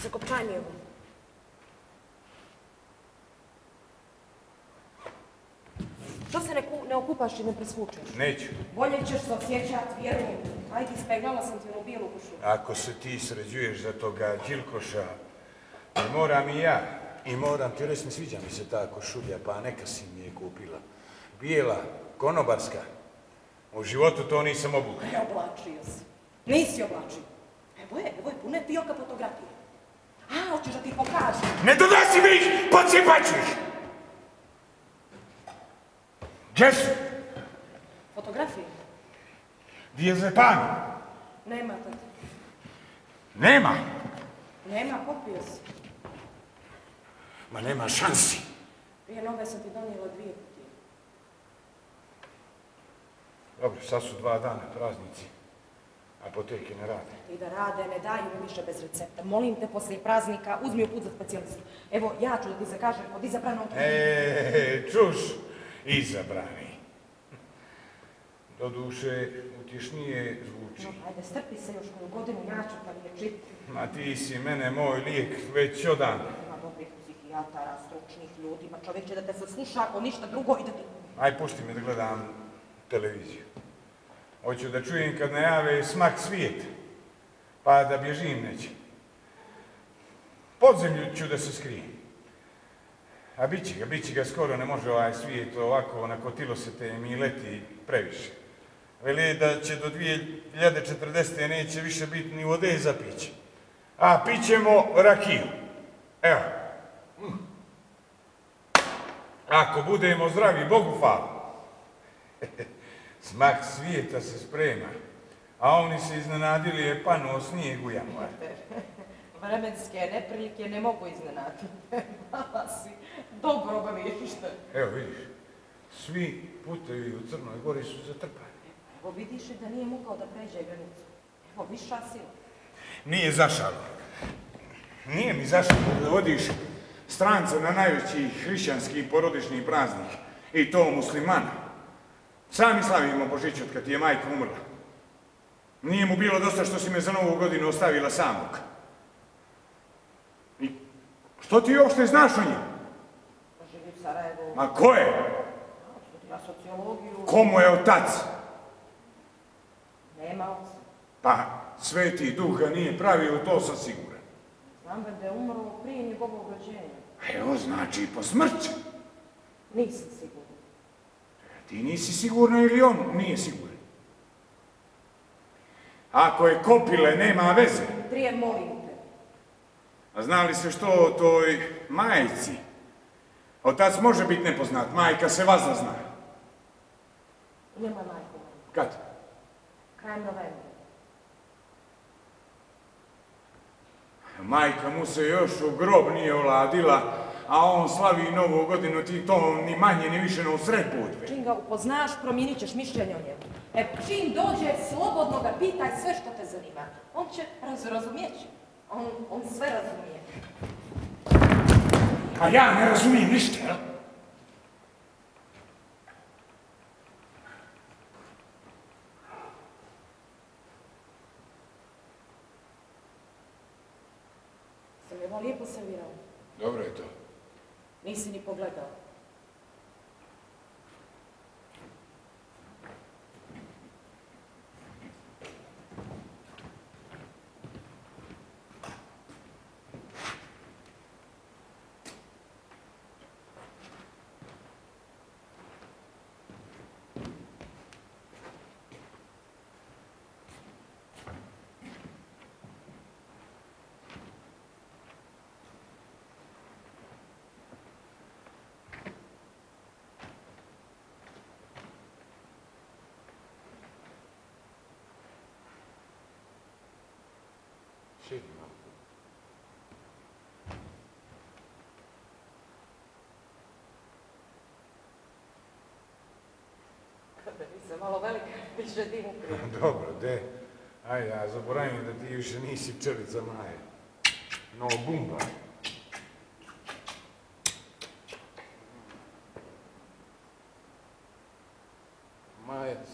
[SPEAKER 4] Zakopčanje ovo. Što se ne okupaš i ne presvučeš?
[SPEAKER 1] Neću.
[SPEAKER 4] Bolje ćeš se osjećati, vjerujem. Ajde, ispeglala sam te u bijelu košulju.
[SPEAKER 1] Ako se ti sređuješ za toga Đilkoša, moram i ja. I moram ti reći, ne sviđa mi se ta košulja, pa neka si mi je kupila. Bijela, konobarska. U životu to nisam obukao.
[SPEAKER 4] Oblačio si. Nisi oblačio. Evo je, puno je fioka fotografije. A, hoćeš da ti pokažem.
[SPEAKER 1] Ne donesi mi ih, pocipat ću ih! Gdje su?
[SPEAKER 4] Fotografije?
[SPEAKER 1] Diazepam.
[SPEAKER 4] Nema, tata.
[SPEAKER 1] Nema.
[SPEAKER 4] Nema, popio si.
[SPEAKER 1] Ma nema šansi.
[SPEAKER 4] Prije nove sam ti donijela 2 kutije.
[SPEAKER 1] Dobro, sad su 2 dana, praznici. Apoteke ne rade.
[SPEAKER 4] I da rade, ne daju mi više bez recepta. Molim te, poslije praznika, uzmi uput za specijalistu. Evo, ja ću da ti zakažem od izabranog...
[SPEAKER 1] Čuš, izabrani. Doduše, utješnije zvuči.
[SPEAKER 4] No, ajde, strpi se još koju godinu, ja ću pa liječiti.
[SPEAKER 1] Ma ti si mene, moj lijek, već odan.
[SPEAKER 4] Ima dobrih psihijatara, stručnih ljudi, ma čovjek će da te sasluša, ako ništa drugo i da ti...
[SPEAKER 1] Aj, pušti me da gledam televiziju. Hoću da čujem kad najave smak svijeta, pa da bježim neće. Pod zemlju ću da se skrijem. A bit će ga skoro, ne može ovaj svijet ovako, onako tilosete mi leti previše. Veli da će do 2040. neće više biti ni vode za piće. A pićemo rakiju. Evo. Ako budemo zdravi, Bogu hvala. Smak svijeta se sprema, a oni se iznenadili je panuo snijeg u januar.
[SPEAKER 4] Vremenske neprilike ne mogu iznenaditi. Mala si dobro obavješta.
[SPEAKER 1] Evo vidiš, svi putevi u Crnoj Gori su zatrpani.
[SPEAKER 4] Evo vidiš da nije mogao da pređe granicu. Evo, viša sila.
[SPEAKER 1] Nije zašalo. Nije mi zašalo da vodiš stranca na najveći hrišćanski porodični praznik. I to muslimana. Sami slavimo Božić od kad ti je majka umrla. Nije mu bilo dosta što si me za Novu godinu ostavila samog. I što ti uopšte znaš o njemu?
[SPEAKER 4] Živi u Sarajevu.
[SPEAKER 1] Ma ko je?
[SPEAKER 4] Studira sociologiju.
[SPEAKER 1] Komu je otac?
[SPEAKER 4] Nema oca.
[SPEAKER 1] Pa, Sveti Duh ga nije pravio, to sam siguran.
[SPEAKER 4] Znam da je umro prije njegovog rođenja.
[SPEAKER 1] Evo, znači po smrći.
[SPEAKER 4] Nisam sigurna.
[SPEAKER 1] Ti nisi sigurna ili on nije siguran? Ako je kopile, nema veze.
[SPEAKER 4] Prije molim te.
[SPEAKER 1] A zna li se što o toj majci? Otac može biti nepoznat, majka se vazda zna.
[SPEAKER 4] Njema majka.
[SPEAKER 1] Kad?
[SPEAKER 4] Krajem novembra.
[SPEAKER 1] Majka mu se još u grob nije oladila, a on slavi Novu godinu, ti to ni manje ni više u sred budve.
[SPEAKER 4] Čim ga upoznaš, promijenit ćeš mišljenje o njemu. Čim dođe, slobodno ga pitaj sve što te zanima. On će razumijeći. On sve razumije.
[SPEAKER 1] A ja ne razumijem ništa, jel?
[SPEAKER 4] Sam je ovo lijepo servirao.
[SPEAKER 1] Dobro je to.
[SPEAKER 4] Nisi ni pogledao.
[SPEAKER 1] Šedi malo.
[SPEAKER 4] Kada nisam malo velika, više divu prije.
[SPEAKER 1] Dobro, de. Ajde, ja zaboravim da ti više nisi pčelica Maja. No, bumba. Majac,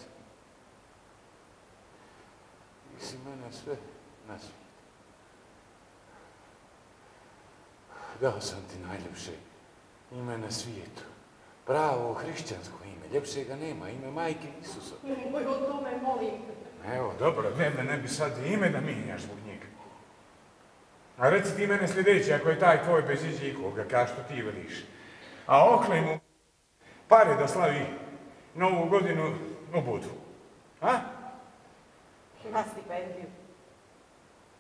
[SPEAKER 1] ti si mene sve na svijetu. Dao sam ti najljepše ime na svijetu. Pravo hrišćansko ime, ljepše ga nema, ime Majke Isusa.
[SPEAKER 4] Moj o tome molim.
[SPEAKER 1] Evo, dobro, ne bi sad ime da mijenjaš zbog njega. A reci ti mene sljedeće, ako je taj tvoj bez iđe ikoga, kao što ti veliš. A oklej mu pare da slavi Novu godinu u Budu. A?
[SPEAKER 8] Ima stipendiju.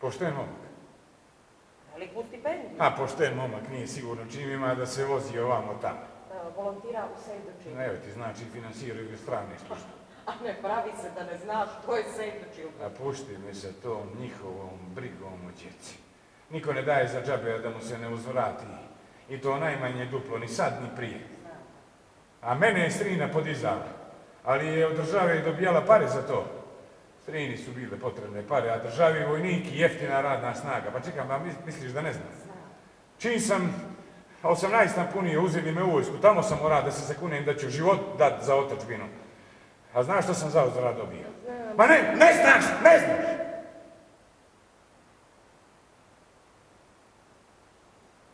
[SPEAKER 1] Pošten momak.
[SPEAKER 8] Veliku stipendiju.
[SPEAKER 1] A pošten momak nije sigurno čim ima da se vozi ovamo tamo.
[SPEAKER 8] Volontira u Save the Children.
[SPEAKER 1] Evo ti, znači finansiraju ga strane službe.
[SPEAKER 8] A ne pravi se da ne znaš što je Save the Children.
[SPEAKER 1] A pušti mi se tom njihovom brigom o djeci. Niko ne daje za džabe da mu se ne uzvrati. I to najmanje duplo, ni sad, ni prije. A mene je strina podizala, ali je od države dobijala pare za to. Strini su bile potrebne pare, a državi vojnik i jeftina radna snaga. Pa čekam, a misliš da ne znam? Čim sam 18 napunio, uzeli me u vojsku, tamo sam morao da se zakunem da ću život dat za otadžbinu. A znaš što sam za uzvrat dobio? Ma ne znaš!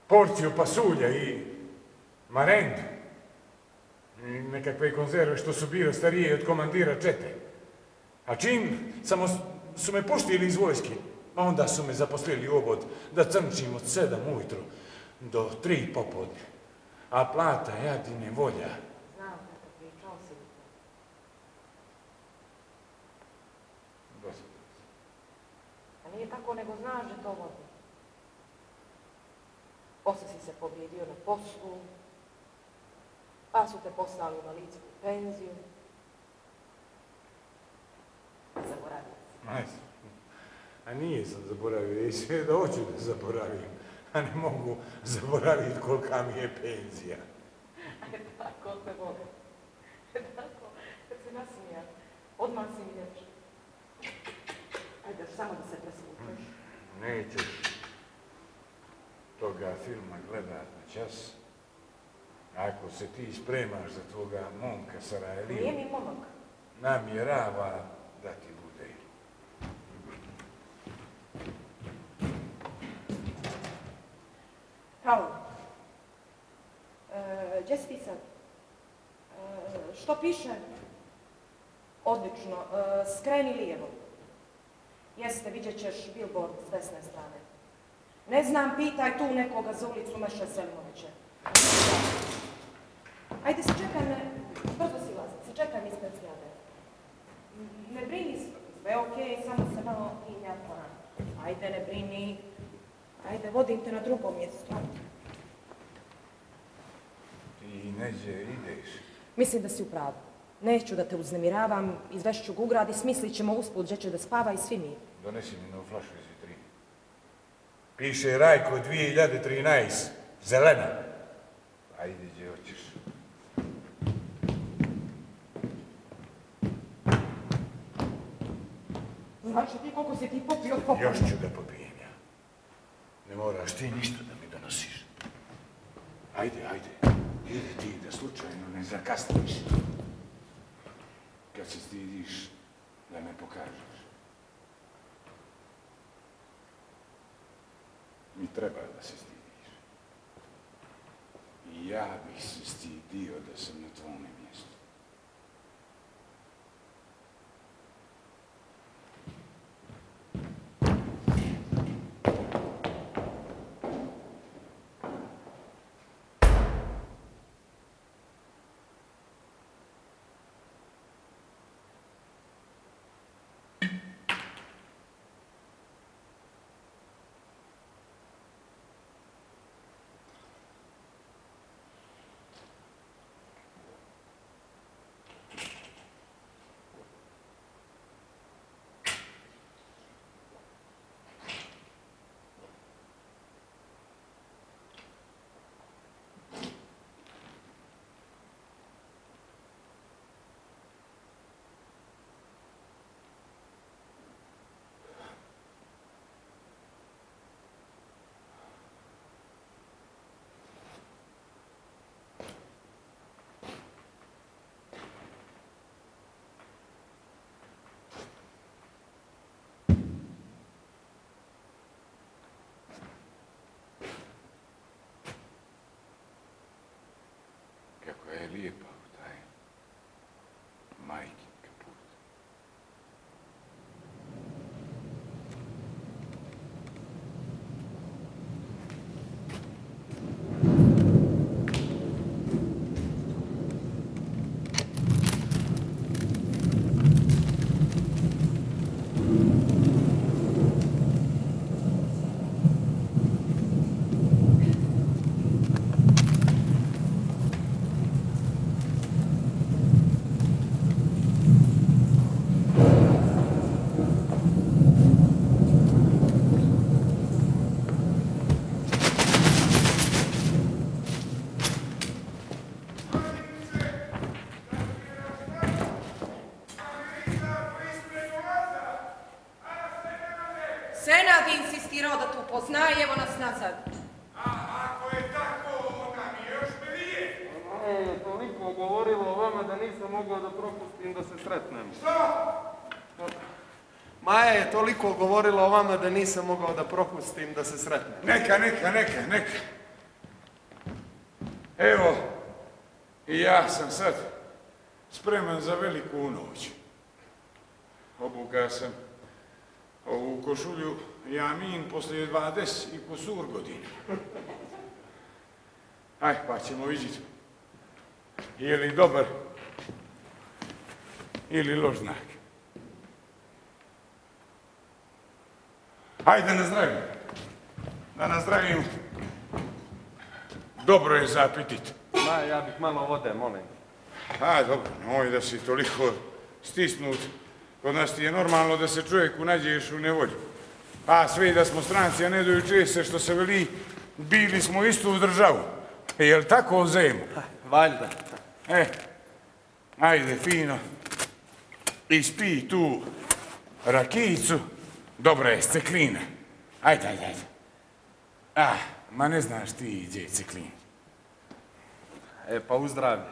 [SPEAKER 1] Porciju pasulja i marendu. I nekakve konzerve što su bile starije od komandira čete. A čim su me puštili iz vojske, onda su me zaposlili u obod da crnčim od 7 ujutro do 3 popodne. A plata jadine volja.
[SPEAKER 8] Znam kako pričao si. A nije tako, nego znaš da to vodi. Poslije si se pobjedio na poslu, pa su te poslali u invalidsku penziju. Zaboravio.
[SPEAKER 1] A nije sam zaboravio, i sve da hoću da zaboravim, a ne mogu zaboraviti kolika mi je penzija.
[SPEAKER 8] Tako, te Boga. Tako, kad se nasmija, odmah si mi ljepši. Ajde, još samo da se presvučeš.
[SPEAKER 1] Nećeš toga filma gledat na čas. Ako se ti spremaš za tvoga momka Sarajliju,
[SPEAKER 8] Nije mi momak.
[SPEAKER 1] namjerava da ti bude.
[SPEAKER 8] Halo. Gdje si ti sad? Što piše? Odlično. Skreni lijevo. Jeste, vidjet ćeš billboard s desne strane. Ne znam, pitaj tu nekoga za ulicu Meša Selimovića. Ajde, sačekaj me, brzo silazi, sačekaj me ispred zgrade. Ne brini, sve je okej, samo se malo pinja plan. Ajde, ne brini. Ajde, vodim te na drugo mjesto.
[SPEAKER 1] Ti neđe ideš.
[SPEAKER 8] Mislim da si u pravu. Neću da te uznemiravam, izvešću ga u grad i smislit ćemo usput gdje će da spava i svi mi.
[SPEAKER 1] Donesi mi novu flašu iz vitrine. Piše Rajko 2013, zelena. Ajde, gdje hoćeš.
[SPEAKER 8] Znači ti koliko si ti popio?
[SPEAKER 1] Još ću da popijem ja. Ne moraš ti ništa da mi donosiš. Ajde, idi ti da slučajno ne zakasniš. Kad se stidiš da me pokažeš. Mi treba da se stidiš. I ja bih se stidio da sam na tvome mjestu. Kako je lijepa u taj majkin kaput.
[SPEAKER 8] je insistirao da te upozna i evo nas nazad.
[SPEAKER 1] A ako je tako, onda mi još prije.
[SPEAKER 3] Maja je toliko govorila o vama da nisam mogao da propustim da se sretnem.
[SPEAKER 1] Što?
[SPEAKER 3] Maja je toliko govorila o vama da nisam mogao da propustim da se sretnem.
[SPEAKER 1] Neka. Evo, i ja sam sad spreman za veliku noć. Obukao sam ovu košulju Jamin poslije 20 i kusur godina. Aj, pa ćemo vidjeti. Je li dobar ili loš znak. Ajde da nazdravim. Dobro je za apetit.
[SPEAKER 3] Maja, ja bih malo vode, molim.
[SPEAKER 1] A, dobro, nemoj da si toliko stisnut. Kod nas ti je normalno da se čovjeku nađeš u nevolju. A svi da smo stranci, a ne dojuče se što se veli, bili smo istu u državu. Jel tako, Zemo?
[SPEAKER 3] Valjda.
[SPEAKER 1] Ajde, fino. Ispi tu rakijicu. Dobra je, steklina. Ajde. Ma ne znaš ti gdje je steklina.
[SPEAKER 3] Pa u zdravlje.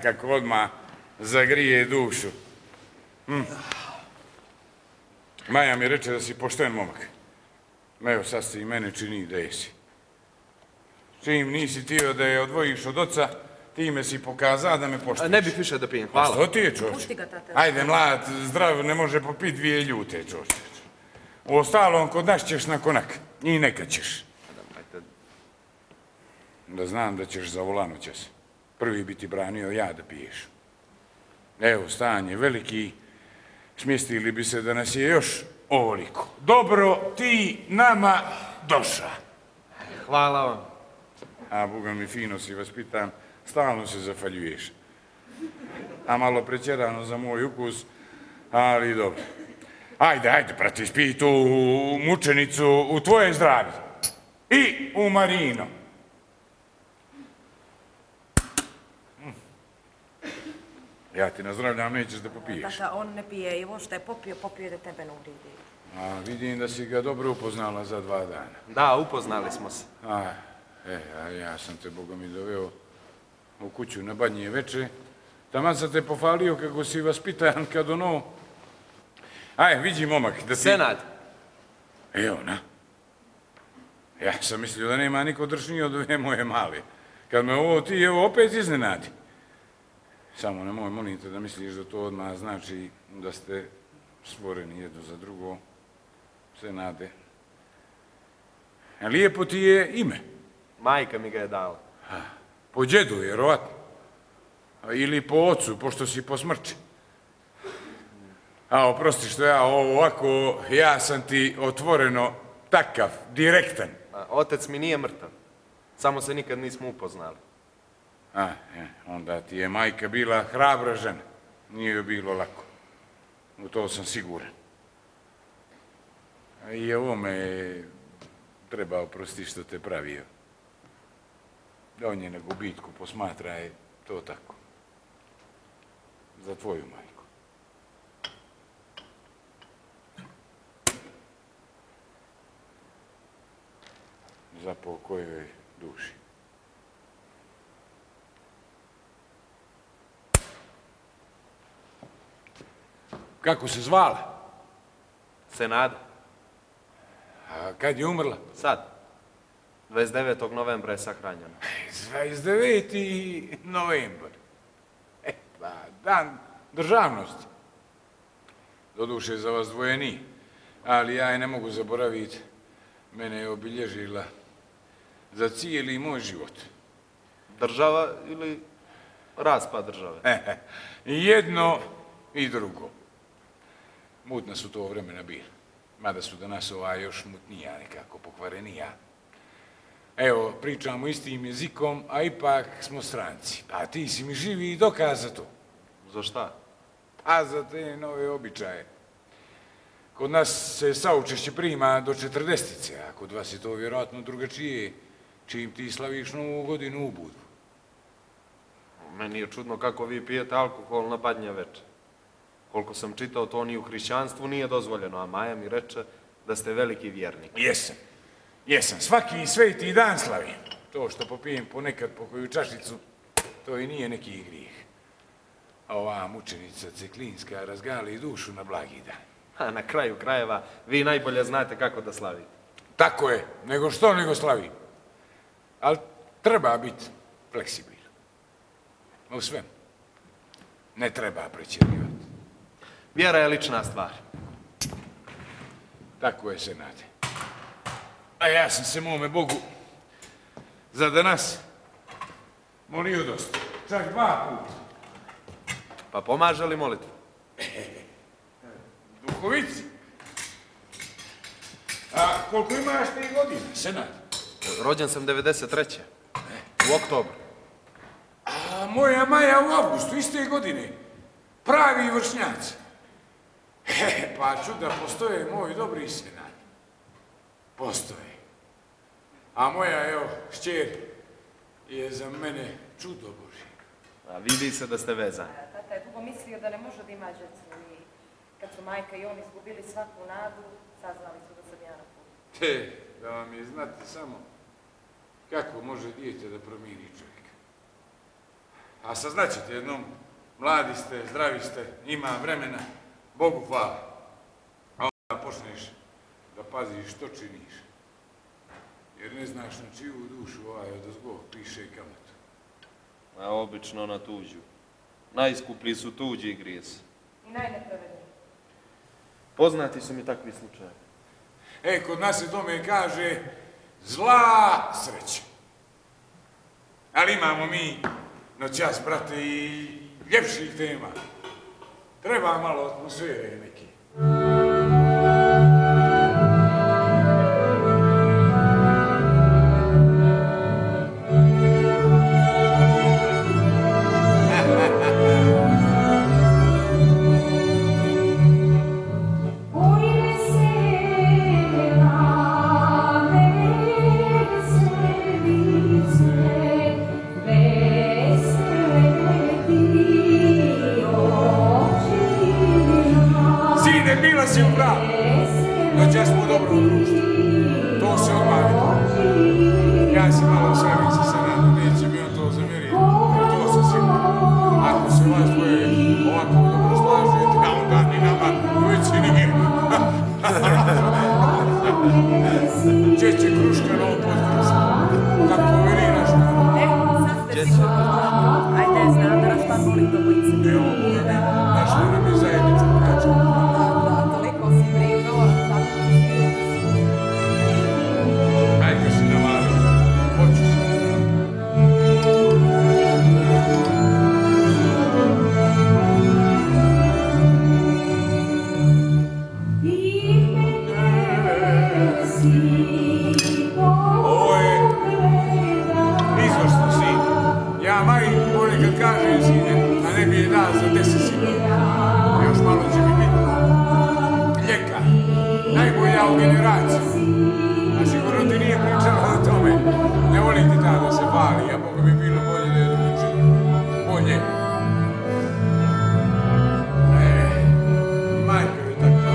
[SPEAKER 1] Kako odmah zagrije dušu. Maja mi reče da si pošten momak. Evo, sad se i mene čini da jesi. Čim nisi tio da je odvojiš od oca, time si pokazao da me poštuješ.
[SPEAKER 3] Ne bih više da pijem, hvala.
[SPEAKER 1] Što ti je, čoče?
[SPEAKER 8] Pušti ga, tata.
[SPEAKER 1] Ajde, mlad, zdrav, ne može popiti 2 ljute, čoče. U ostalom, kod nas ćeš na konak. I neka ćeš. Da znam da ćeš za volanu ćeš. Prvi bi ti branio ja da piješ. Evo, stanje veliki, smjestili bi se da nas je još ovoliko. Dobro ti nama došla.
[SPEAKER 3] Hvala vam.
[SPEAKER 1] A Boga mi fino si vaspitan, stalno se zafaljuješ. A malo prećerano za moj ukus, ali dobro. Ajde, prati, spij tu mučenicu u tvoje zdravlje. I u Marino. Ja ti nazdravljam, nećeš da popiješ.
[SPEAKER 8] Tata, on ne pije i ovo što je popio da tebe ne uvridi.
[SPEAKER 1] A vidim da si ga dobro upoznala za 2 dana.
[SPEAKER 3] Da, upoznali smo se.
[SPEAKER 1] A ja sam te, Boga mi, doveo u kuću na badnje veče. Taman sam te pofalio kako si vaspitan kad ono... Aj, vidi momak, da ti...
[SPEAKER 3] Senad.
[SPEAKER 1] Evo, na. Ja sam mislio da nema niko dršniji od ove moje male. Kad me ovo ti, evo, opet iznenadi. Samo nemoj, molim te da misliš da to odmah znači da ste stvoreni jedno za drugo. Senade. Lijepo ti je ime.
[SPEAKER 3] Majka mi ga je dala.
[SPEAKER 1] Po djedu, vjerovatno. Ili po ocu, pošto si po smrči. A oprosti što ja ovako, ja sam ti otvoreno takav, direktan.
[SPEAKER 3] Otec mi nije mrtav. Samo se nikad nismo upoznali.
[SPEAKER 1] Onda ti je majka bila hrabra žena. Nije joj bilo lako. U to sam siguran. I ovo me treba oprostiti što te pravio. Da on je na gubitku posmatra je to tako. Za tvoju majku. Za po kojoj duši. Kako se zvala?
[SPEAKER 3] Senada.
[SPEAKER 1] A kad je umrla?
[SPEAKER 3] Sad. 29. novembra je sahranjena.
[SPEAKER 1] 29. novembar. Pa, dan državnosti. Doduše za vas dvoje nije. Ali ja je ne mogu zaboraviti. Mene je obilježila za cijeli moj život.
[SPEAKER 3] Država ili raspad države?
[SPEAKER 1] Jedno i drugo. Mutna su to vremena bila. Mada su danas još mutnija, nekako pokvarenija. Evo, pričamo istim jezikom, a ipak smo stranci. Pa ti si mi živi i dokaz za to.
[SPEAKER 3] Za šta?
[SPEAKER 1] A za te nove običaje. Kod nas se saučešće prima do 40-ice, a kod vas je to vjerojatno drugačije, čim ti slaviš Novu godinu u Budvu.
[SPEAKER 3] Meni je čudno kako vi pijete alkohol na badnje veče. Koliko sam čitao, to ni u hrišćanstvu nije dozvoljeno, a Maja mi reče da ste veliki vjernik.
[SPEAKER 1] Jesam. Svaki sveti dan slavim. To što popijem ponekad po koju čašicu, to i nije neki grijeh. A ova mučenica Ceklinska razgali dušu na blagi dan.
[SPEAKER 3] A na kraju krajeva, vi najbolje znate kako da slavite.
[SPEAKER 1] Tako je, nego slavim. Ali treba biti fleksibilan. U svemu. Ne treba pretjerivati.
[SPEAKER 3] Vjera je lična stvar.
[SPEAKER 1] Tako je, senate. A ja sam se mome Bogu za danas molio dosta. Čak 2 puta.
[SPEAKER 3] Pa pomaže li molitva?
[SPEAKER 1] Duhovici. A koliko imaš ti godina, senat?
[SPEAKER 3] Rođen sam 93. U oktobru.
[SPEAKER 1] A moja Maja u avgustu, iste godine. Pravi vršnjaci. Pa čuda, postoje moji dobri senat. Postoje. A moja, evo, šćer je za mene čudo Božje.
[SPEAKER 3] A vidi se da ste vezani.
[SPEAKER 8] Tata je dugo mislio da ne može da ima djecu i kad su majka i on izgubili svaku nadu, saznali su da sam ja na putu.
[SPEAKER 1] Da vam je znati samo kako može dijete da promijeni čovjeka. A saznaćete jednom, mladi ste, zdravi ste, ima vremena, Bogu hvala. A onda počneš da paziš što činiš. Jer ne znaš na čiju dušu odozgo piše kamatu.
[SPEAKER 3] A obično na tuđu. Najskuplji su tuđi grijesi.
[SPEAKER 8] I najnepravedniji.
[SPEAKER 3] Poznati su mi takvi slučajevi.
[SPEAKER 1] Kod nas se tome kaže zla sreća. Ali imamo mi noćas, brate, i ljepših tema. Treba malo atmosfere neke. Bila si u pravu, noćas smo dobro u društvu. To se odmah vidi. Ja se malo savim sa Senatom, neće mi on to zamjeriti, jer to sam siguran. Ako se vas dvoje ovako dobro slažete, a onda ni nama u većini nije. Čeće kruška na ovom podkrušku, kako veli naš narod.
[SPEAKER 8] Sad ste sigurno. Ajde, znam da nas pa voli dobojice.
[SPEAKER 1] Evo, našli nam je zajedničku tačku. Ajde se navali, hoću se. Ovo je izvrsno, sin. Ja Maji ponekad kažem, sine, a ne bi je dao za 10 sigurno. Još malo će mi biti ljeka, najbolja u generaciji. A sigurno ti nije pričala o tome. Ne volim ti da se pali, a Boga bi bilo bolje da je drugačije. Bolje. Majka je tako.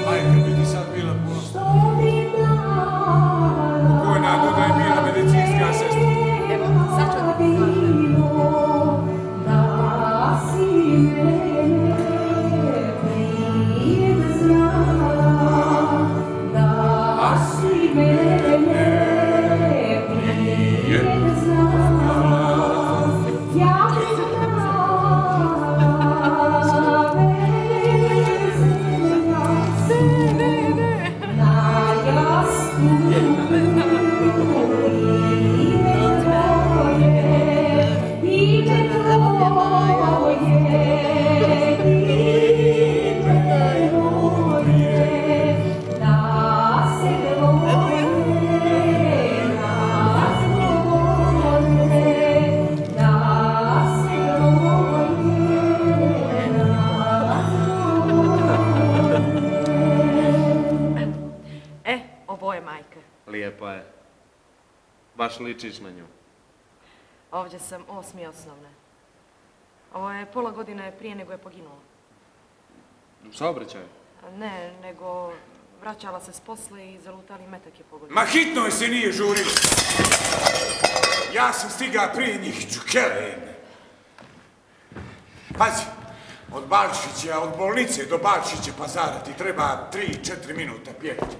[SPEAKER 1] Majka bi ti sad bila ponosna. Pokojna Duda je bila medicinska sestra.
[SPEAKER 8] Evo, sad ću da ti kažem.
[SPEAKER 3] Lijepa je. Baš ličiš na nju.
[SPEAKER 8] Ovdje sam 8. osnovne. Ovo je pola godine prije nego je poginula.
[SPEAKER 3] U saobraćaju?
[SPEAKER 8] Ne, nego vraćala se s posle i zalutali metak je pogodio.
[SPEAKER 1] Ma hitno se nije žurilo. Ja sam stiga prije njih, čukele jedne. Pazi, od Balšića, od bolnice do Balšića pazara ti treba 3-4 minuta pjevati.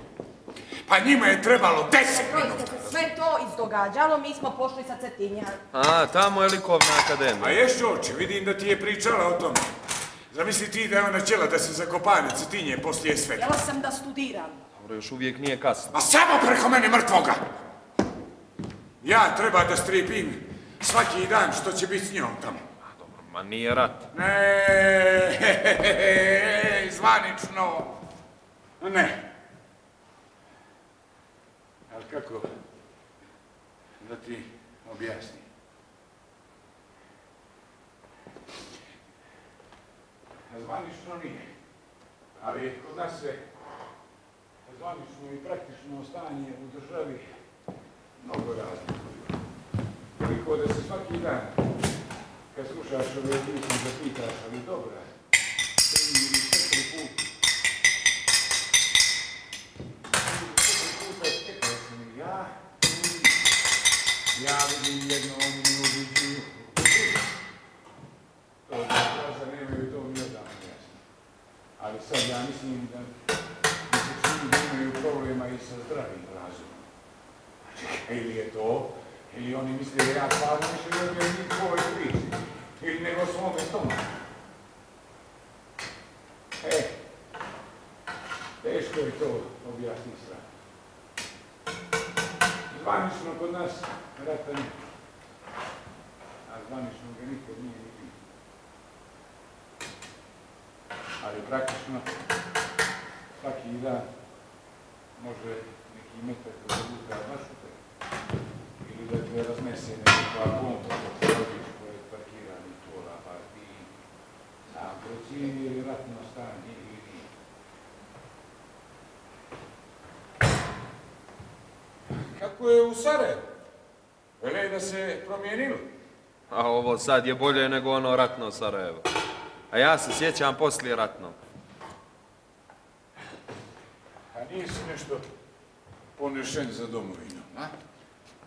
[SPEAKER 1] Pa njima je trebalo 10 minuta.
[SPEAKER 8] Sve to izdogađalo, mi smo pošli sa Cetinja.
[SPEAKER 3] A, tamo je likovna akademija.
[SPEAKER 1] A ješće oče, vidim da ti je pričala o tome. Zamisli ti da je ona htjela da se zakopa na Cetinje poslije svega.
[SPEAKER 8] Htjela sam da studiram.
[SPEAKER 3] Dobro, još uvijek nije kasno.
[SPEAKER 1] A samo preko mene mrtvoga! Ja treba da stripim svaki dan što će biti s njom tamo.
[SPEAKER 3] A, dobro, ma nije rat.
[SPEAKER 1] Ne, zvanično. Ne. Ali kako da ti objasnim? Zvanično nije, ali kod nas se zvanično i praktično stanje u državi mnogo razlikuje. Toliko da se svaki dan, kad slušaš ove pisme, zapitaš, ali dobra, 3 ili 4 puta. 4 puta čekao sam ja vidim jedno, oni ne uviđuju. To da praza nemaju, to mi odavno jasno. Ali sad ja mislim da mi se čini da imaju problema i sa zdravim razumom. Znači, ili je to, ili oni misle da ja stvarno više ne odbijem njih po ovoj priči. Ili nego svome stomaku. Teško je to objasniti sve. Zvanično kod nas rata nije. A zvanično ga nikad nije ni bilo. Ali praktično svaki dan može neki metak da zabuka baš u tebe. Ili da te raznese nekakva bomba da te rodiš pored parkiranih tola, pa ti sam procijeni ili ratno stanje ili nije. Kako je u Sarajevu? Vele da se promijenilo?
[SPEAKER 3] A ovo sad je bolje nego ono ratno Sarajevo. A ja se sjećam poslije ratnog.
[SPEAKER 1] A nisi nešto ponešen za domovinom, a?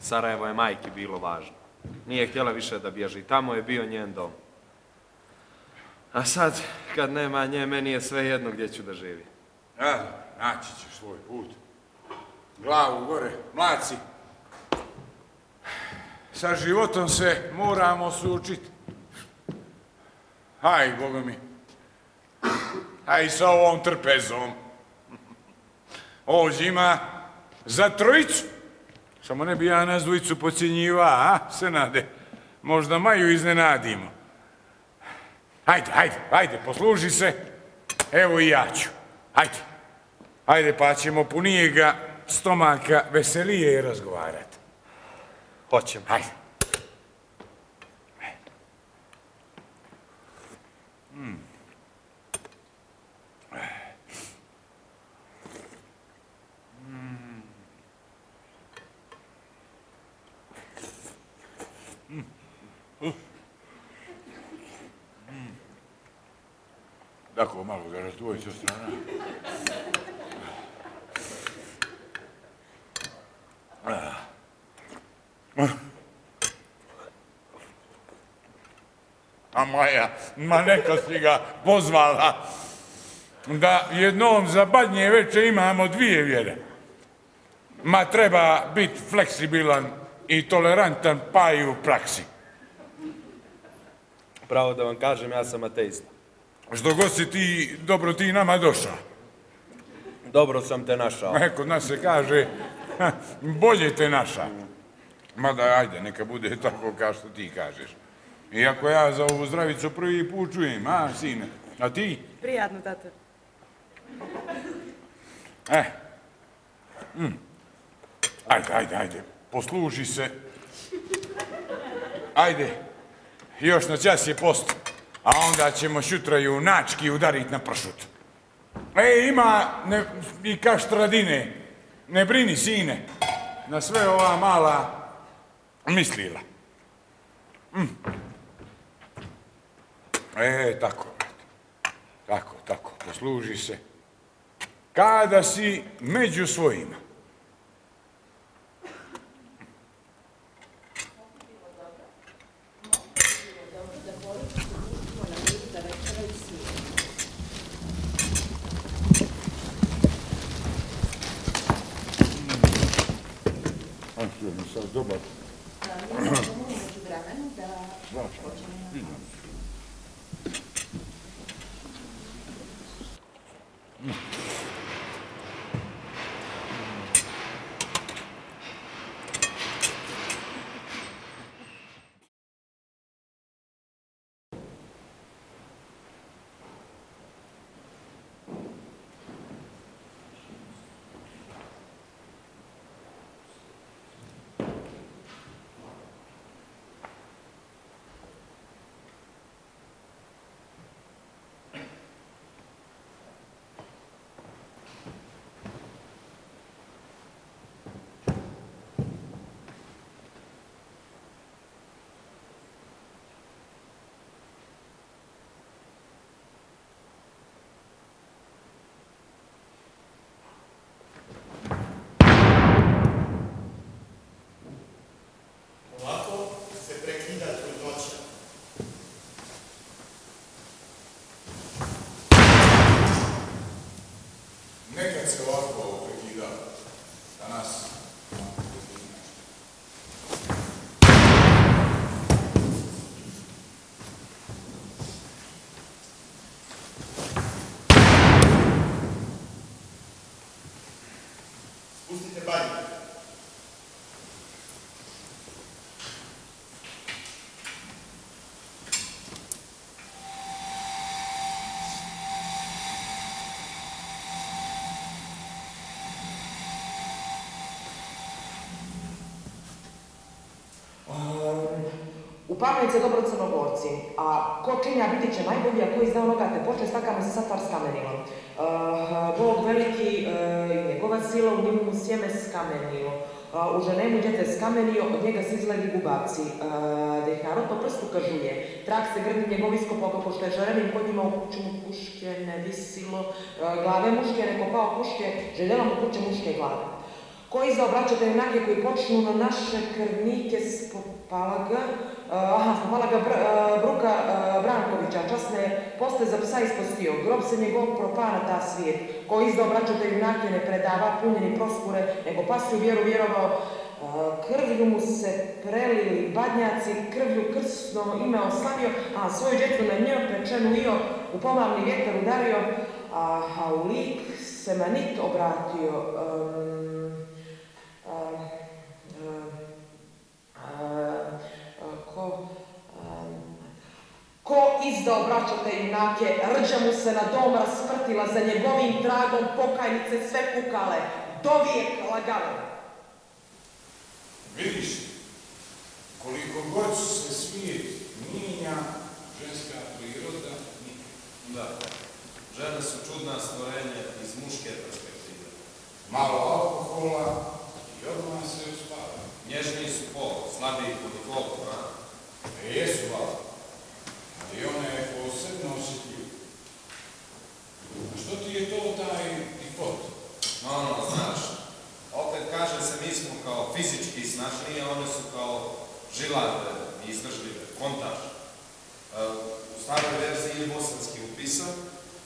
[SPEAKER 3] Sarajevo je majki bilo važno. Nije htjela više da bježi. Tamo je bio njen dom. A sad, kad nema nje, meni je sve jedno gdje ću da živi.
[SPEAKER 1] Ja, naći ćeš svoj put. Glavu gore, mlaci. Sa životom se moramo suočiti. Aj, Boga mi. Aj, sa ovom trpezom. Ovo zima za trojicu. Samo ne bi ja nas dvojicu podcjenjiva, a, Senade? Možda Maju iznenadimo. Ajde, posluži se. Evo i ja ću. Ajde, pa ćemo punijega stomaka veselije razgovarati.
[SPEAKER 3] Hoćemo.
[SPEAKER 1] Ajde. Tako, malo ga razdvoji sa strana. A Maja, ma neka si ga pozvala da jednom za badnje veče imamo 2 vjere. Ma treba biti fleksibilan i tolerantan pa i u praksi.
[SPEAKER 3] Pravo da vam kažem, ja sam ateista.
[SPEAKER 1] Što god si ti, dobro ti nama došao.
[SPEAKER 3] Dobro sam te našao.
[SPEAKER 1] Kod nas se kaže, bolje te našao. Mada, ajde, neka bude tako kao što ti kažeš. Iako ja za ovu zdravicu prvi put čujem, a, sine? A ti?
[SPEAKER 8] Prijatno, tata.
[SPEAKER 1] Ajde, posluži se. Ajde, još na čas je post, a onda ćemo šutra junački udariti na pršut. Ima i kaštradine, ne brini, sine, na sve ova mala mislila. Tako. Tako, posluži se. Kada si među svojima. Dobar. Nekad se ovako prekida danas.
[SPEAKER 10] Spustite banju.
[SPEAKER 11] Upamajte dobro Crnogorci, a ko činja biti će najbolji, a ko izda onoga te počne stakama se satar s kamenilom. Bog veliki i njegova sila u njemu sjeme skamenilo. U ženemu djete skamenio, od njega se izgledi gubavci. Da ih narod po prstu kažuje. Trak se grdi njegov iskopao kako što je žarenim konjima u kuću mu puške ne visilo. Glave muške ne kopao puške, željela mu kuće muške glave. Ko iza obraćate junake koji počnu na naše krvnike spopala ga Bruka Brankovića, časne poste za psa ispostio, grob se njegov propana ta svijet, ko izda obraćate junake ne predava punjeni proskure, nego pasju vjeru vjerovao, krvlju mu se prelili badnjaci, krvlju krsno ime oslavio, a svoju djecu na njoj pečenu io u pomavni vjetar udario, a u lik se manit obratio. Ko izda obraćate junake, rđa mu se na dom rasprtila, za njegovim tragom pokajnice sve kukale, dovijek lagale.
[SPEAKER 1] Vidiš, koliko god se svijet mijenja, ženska priroda nikad.
[SPEAKER 3] Da, žene su čudna stvorenja iz muške perspektive.
[SPEAKER 1] Malo alkohola i odmah se uspava.
[SPEAKER 3] Nježniji su pol, slabiji po defaultu, a?
[SPEAKER 1] Jesu malo, ali ona je posebno osjetljiva. A što ti je to taj default?
[SPEAKER 3] Znaš, opet kaže se mi smo kao fizički snažniji, a one su kao žilave i izdržljive, kontaž. U staroj verziji je bosanski upisan,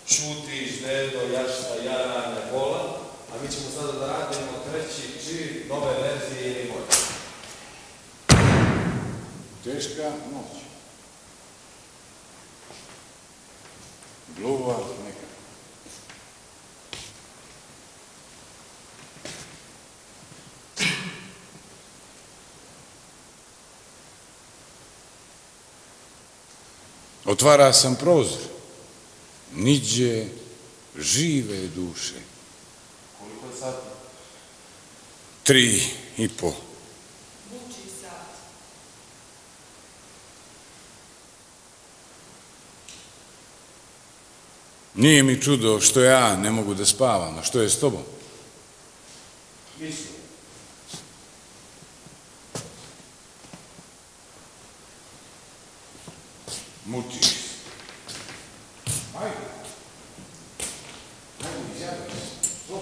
[SPEAKER 3] šutiš, dedo, jašta, jara, ne bola, a mi ćemo sada da radimo treći čir nove verzije ili bolje.
[SPEAKER 1] Teška noć. Gluva neka. Otvara sam prozor. Niđe žive duše.
[SPEAKER 3] Koliko je sati?
[SPEAKER 1] 3,5.
[SPEAKER 7] Vuči sat.
[SPEAKER 1] Nije mi čudo što ja ne mogu da spavam, a što je s tobom?
[SPEAKER 3] Mislim.
[SPEAKER 1] Mučiš se. Ajde. Ajde, izjavite se. Što?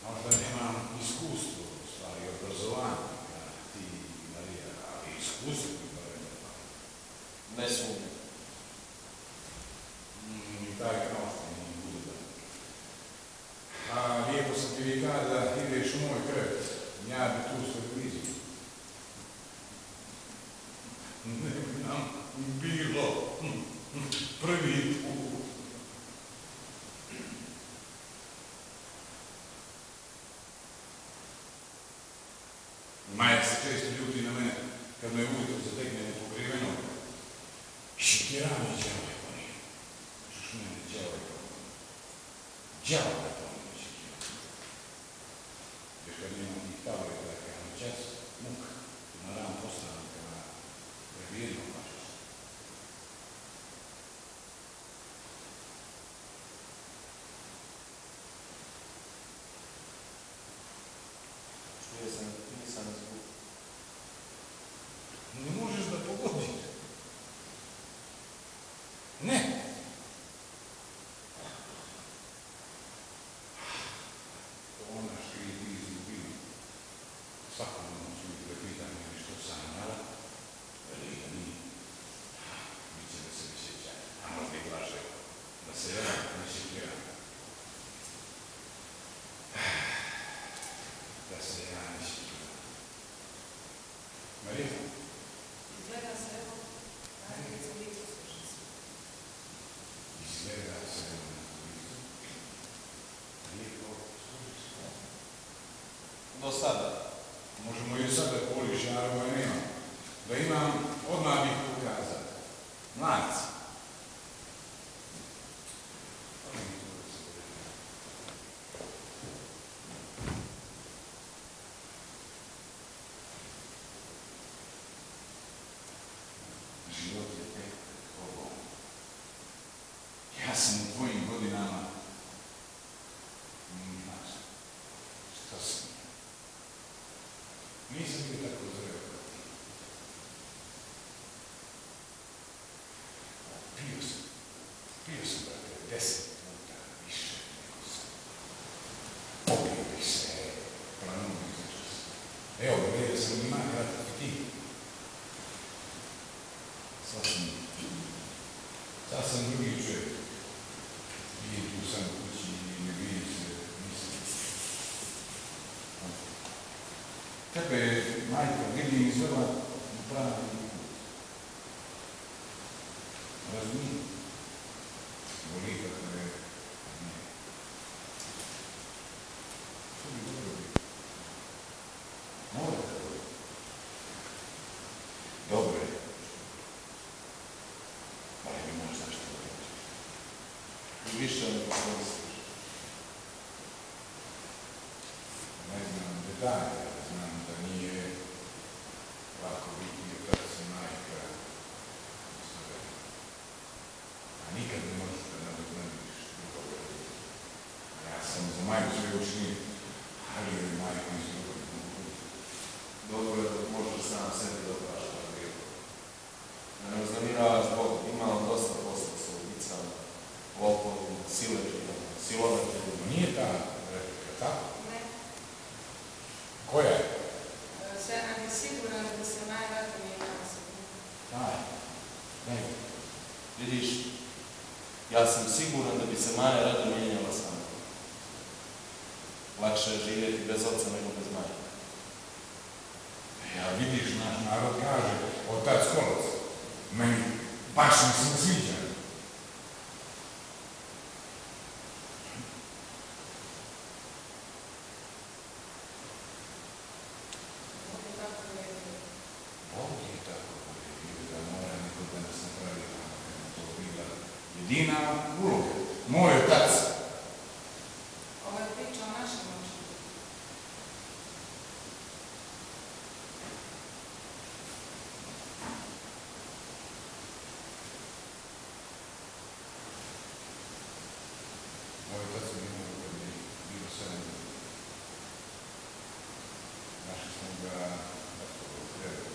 [SPEAKER 1] Možda nemam iskustvo, u stvari obrazovanja, ti, Marija, ali iskustvo mi barem nema.
[SPEAKER 3] Ne sumnjam.
[SPEAKER 1] I taj kao mi bude da. A lijepo sam ti vikao da ideš u moj krevet. Ja bi tu svoj blizu. Ne bi nam bilo prvi put. Maja se često ljuti na mene kad me ujutro zatekne nepokriveno. Šikirani djavoj po nije. Šušmene djavoj po nije. Djavoj po nije šikirani. Jer kad imam tih tableta, kad imam čas, muka, na ran postavim kada previjedno pačeš.
[SPEAKER 3] Nisam zbog.
[SPEAKER 1] Ne možeš da pogodiš. Ne. To ona što je ti izgubili. Svakom noću mi da pitam je nešto sanjala, veli da nije. Biće da se sjeća, a možda i blaže. Da se radi, ne šikira. Da se ja ne šikira. Marija?
[SPEAKER 7] Izgleda se, evo, najboljica licu sluša se.
[SPEAKER 1] Izgleda se na licu. Lijepo služi se.
[SPEAKER 3] Do sada.
[SPEAKER 1] Možemo i sada poliš, ja ovo nemam. Da imam, odmah bih pokazao. Mladci. Život je tek ovo. Ja sam u tvojim godinama, znaš, što sam? Nisam bio tako zreo kao ti. Pio sam, brate, 10 puta više nego sam. Popio bih se, planuo bih za čas. Evo, gledao sam ima, brate, ti. Sad sam drugi čovjek. Vidim tu sam u kući i ne vidim se, mislim. Tebe je majka, vidim izvela u pravi put. Razumijem. Boli kako je ne. To bi dobro biti. Mora tako biti. Dobro je. Ali mi možda što reći.
[SPEAKER 3] Više nego misliš.
[SPEAKER 1] Ne znam detalje, ali znam da nije lako biti otac i majka u sve. A nikad ne možeš da nadoknadiš drugog roditelja. Ja sam za majku sve učinio, ali je majku iz drugog mogu.
[SPEAKER 3] Dobro je da možeš sam sebi da opraštaš grijehu. Ne uznemiravaš Bog, imao dosta posla sa ubicama, lopovima, sileđima, silovateljima.
[SPEAKER 1] Nije ta replika, tako?
[SPEAKER 7] Ne.
[SPEAKER 1] Koja je?
[SPEAKER 7] Senad je siguran da se Maja rada nije nasilna.
[SPEAKER 1] Taj. Ne.
[SPEAKER 3] Vidiš, ja sam siguran da bi se Maja rado mijenjala sa mnom. Lakše je živjeti bez oca nego bez majke.
[SPEAKER 1] Ja vidiš, naš narod kaže, otac kolac. Meni baš mi se sviđa.
[SPEAKER 7] Bog je tako uredio.
[SPEAKER 1] Bog je tako uredio da mora neko da nas napravi tamo, kad je to bila jedina uloga. Moj otac.
[SPEAKER 7] Ovo je priča o našem očinu.
[SPEAKER 1] Moj otac je imao kad je bilo 7 godina. Našli smo ga tako u krevetu.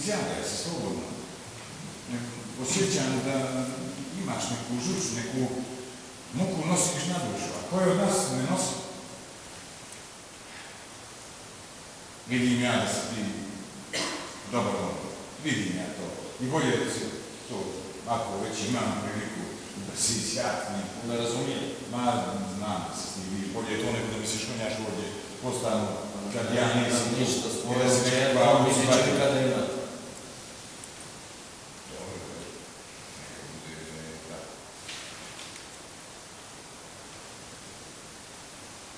[SPEAKER 1] izjavljaj se slobodno. Osjećam da imaš neku žuč, neku muku nosiš na dušu, a koje od nas ne nosi? Vidim ja da si ti dobar on, vidim ja to. I bolje da si to, ako već imam priliku, da si sjatni.
[SPEAKER 3] Ne razumijem.
[SPEAKER 1] Ma, znam da si ti, bolje je to nego da mi se škonjaš ovdje postanu, kad ja nisam tu.
[SPEAKER 3] Ništa s tvojom čerkom, mi neće nikada imati.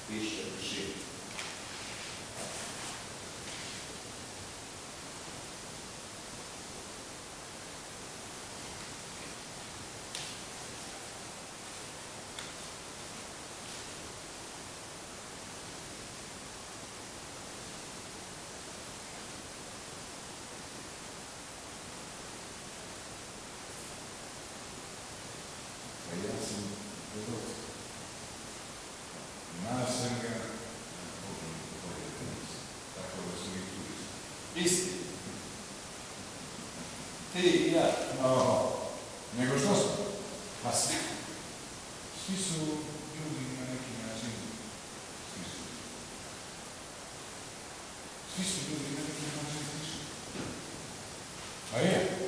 [SPEAKER 3] Piše, piši. Isti. Ti i ja.
[SPEAKER 1] Nego što su? Pa svi. Svi su ljudi na neki način. Svi su ljudi na neki način slični. A je?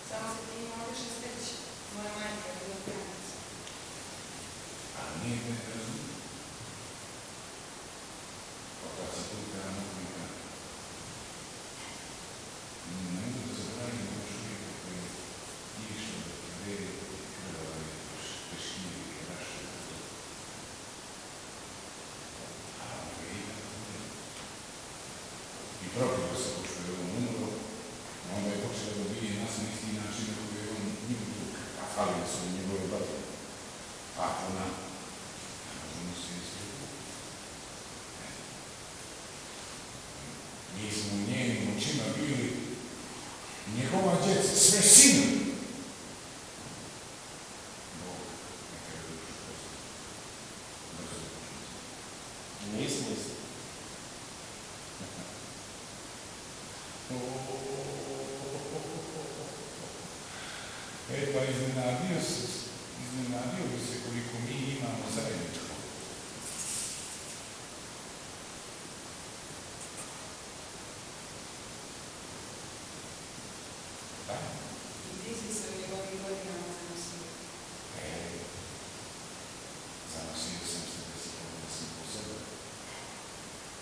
[SPEAKER 7] Samo se ti ima odlično steći. Moja majka je bila prijateljica.
[SPEAKER 1] A nije me razumio. Pa kad se tu kada mogu nekada. Ne mogu da zabravim ovo čovjeka koji je išao da preveri krvave, pešljivi i raše. A on ga je ipak umro. I propio se pošto je on umro, onda je počeo da bije nas na isti način kako je on njim tu, a falili su njegove bate. A ona, možemo se izgledati. Mi smo u njenim očima bili njegova djeca, sve sinu. Bog, neka je dušu postoji.
[SPEAKER 3] Nismo isti.
[SPEAKER 1] Pa iznenadio bi se koliko mi imamo zajedničko. Da?
[SPEAKER 7] Gdje si se u njegovim godinama zanosio?
[SPEAKER 1] Zanosio sam se da sam po sebe.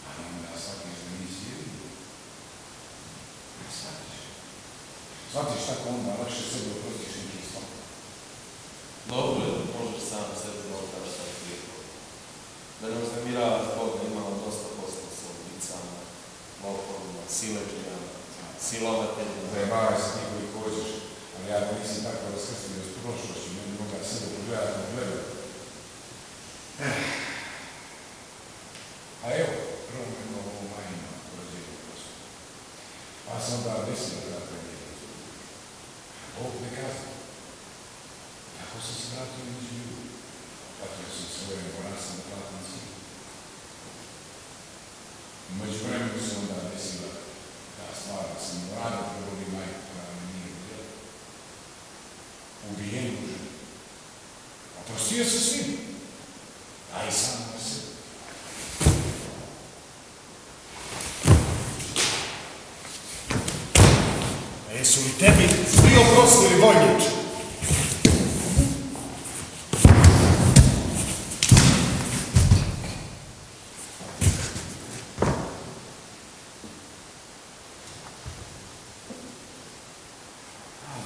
[SPEAKER 1] A onda shvatiš da nisi jedini. Shvatiš tako onda, lakše sebe oprostiš nekim stvarima.
[SPEAKER 3] Dobro je, možeš sam sebe zbog šta je slijepo. Da ne uznemirava zbog da imamo dosta posla sa ubicama, lopovima, sileđima, silovateljima.
[SPEAKER 1] Zajebavaj se ti koji hoćeš, ali ja da nisam tako raskrstio s prošlošću, ne bi mogla sebe pogledati na gledu. A evo, prvo me ovo majima rođenje prosto. Pa sam onda desila kako je nije rođenje. Bog ne kaza. Tako sam se vratio među ljudi. Platio sam svoje boratstvo na platan svijet. Među vremenu se onda desila ta stvar da sam rado prevoli majku koja me nije rodila. Ubijenu ženu. Oprostio se svim. A i sam na sebi. A jesu li tebi svi oprostili Vojnić?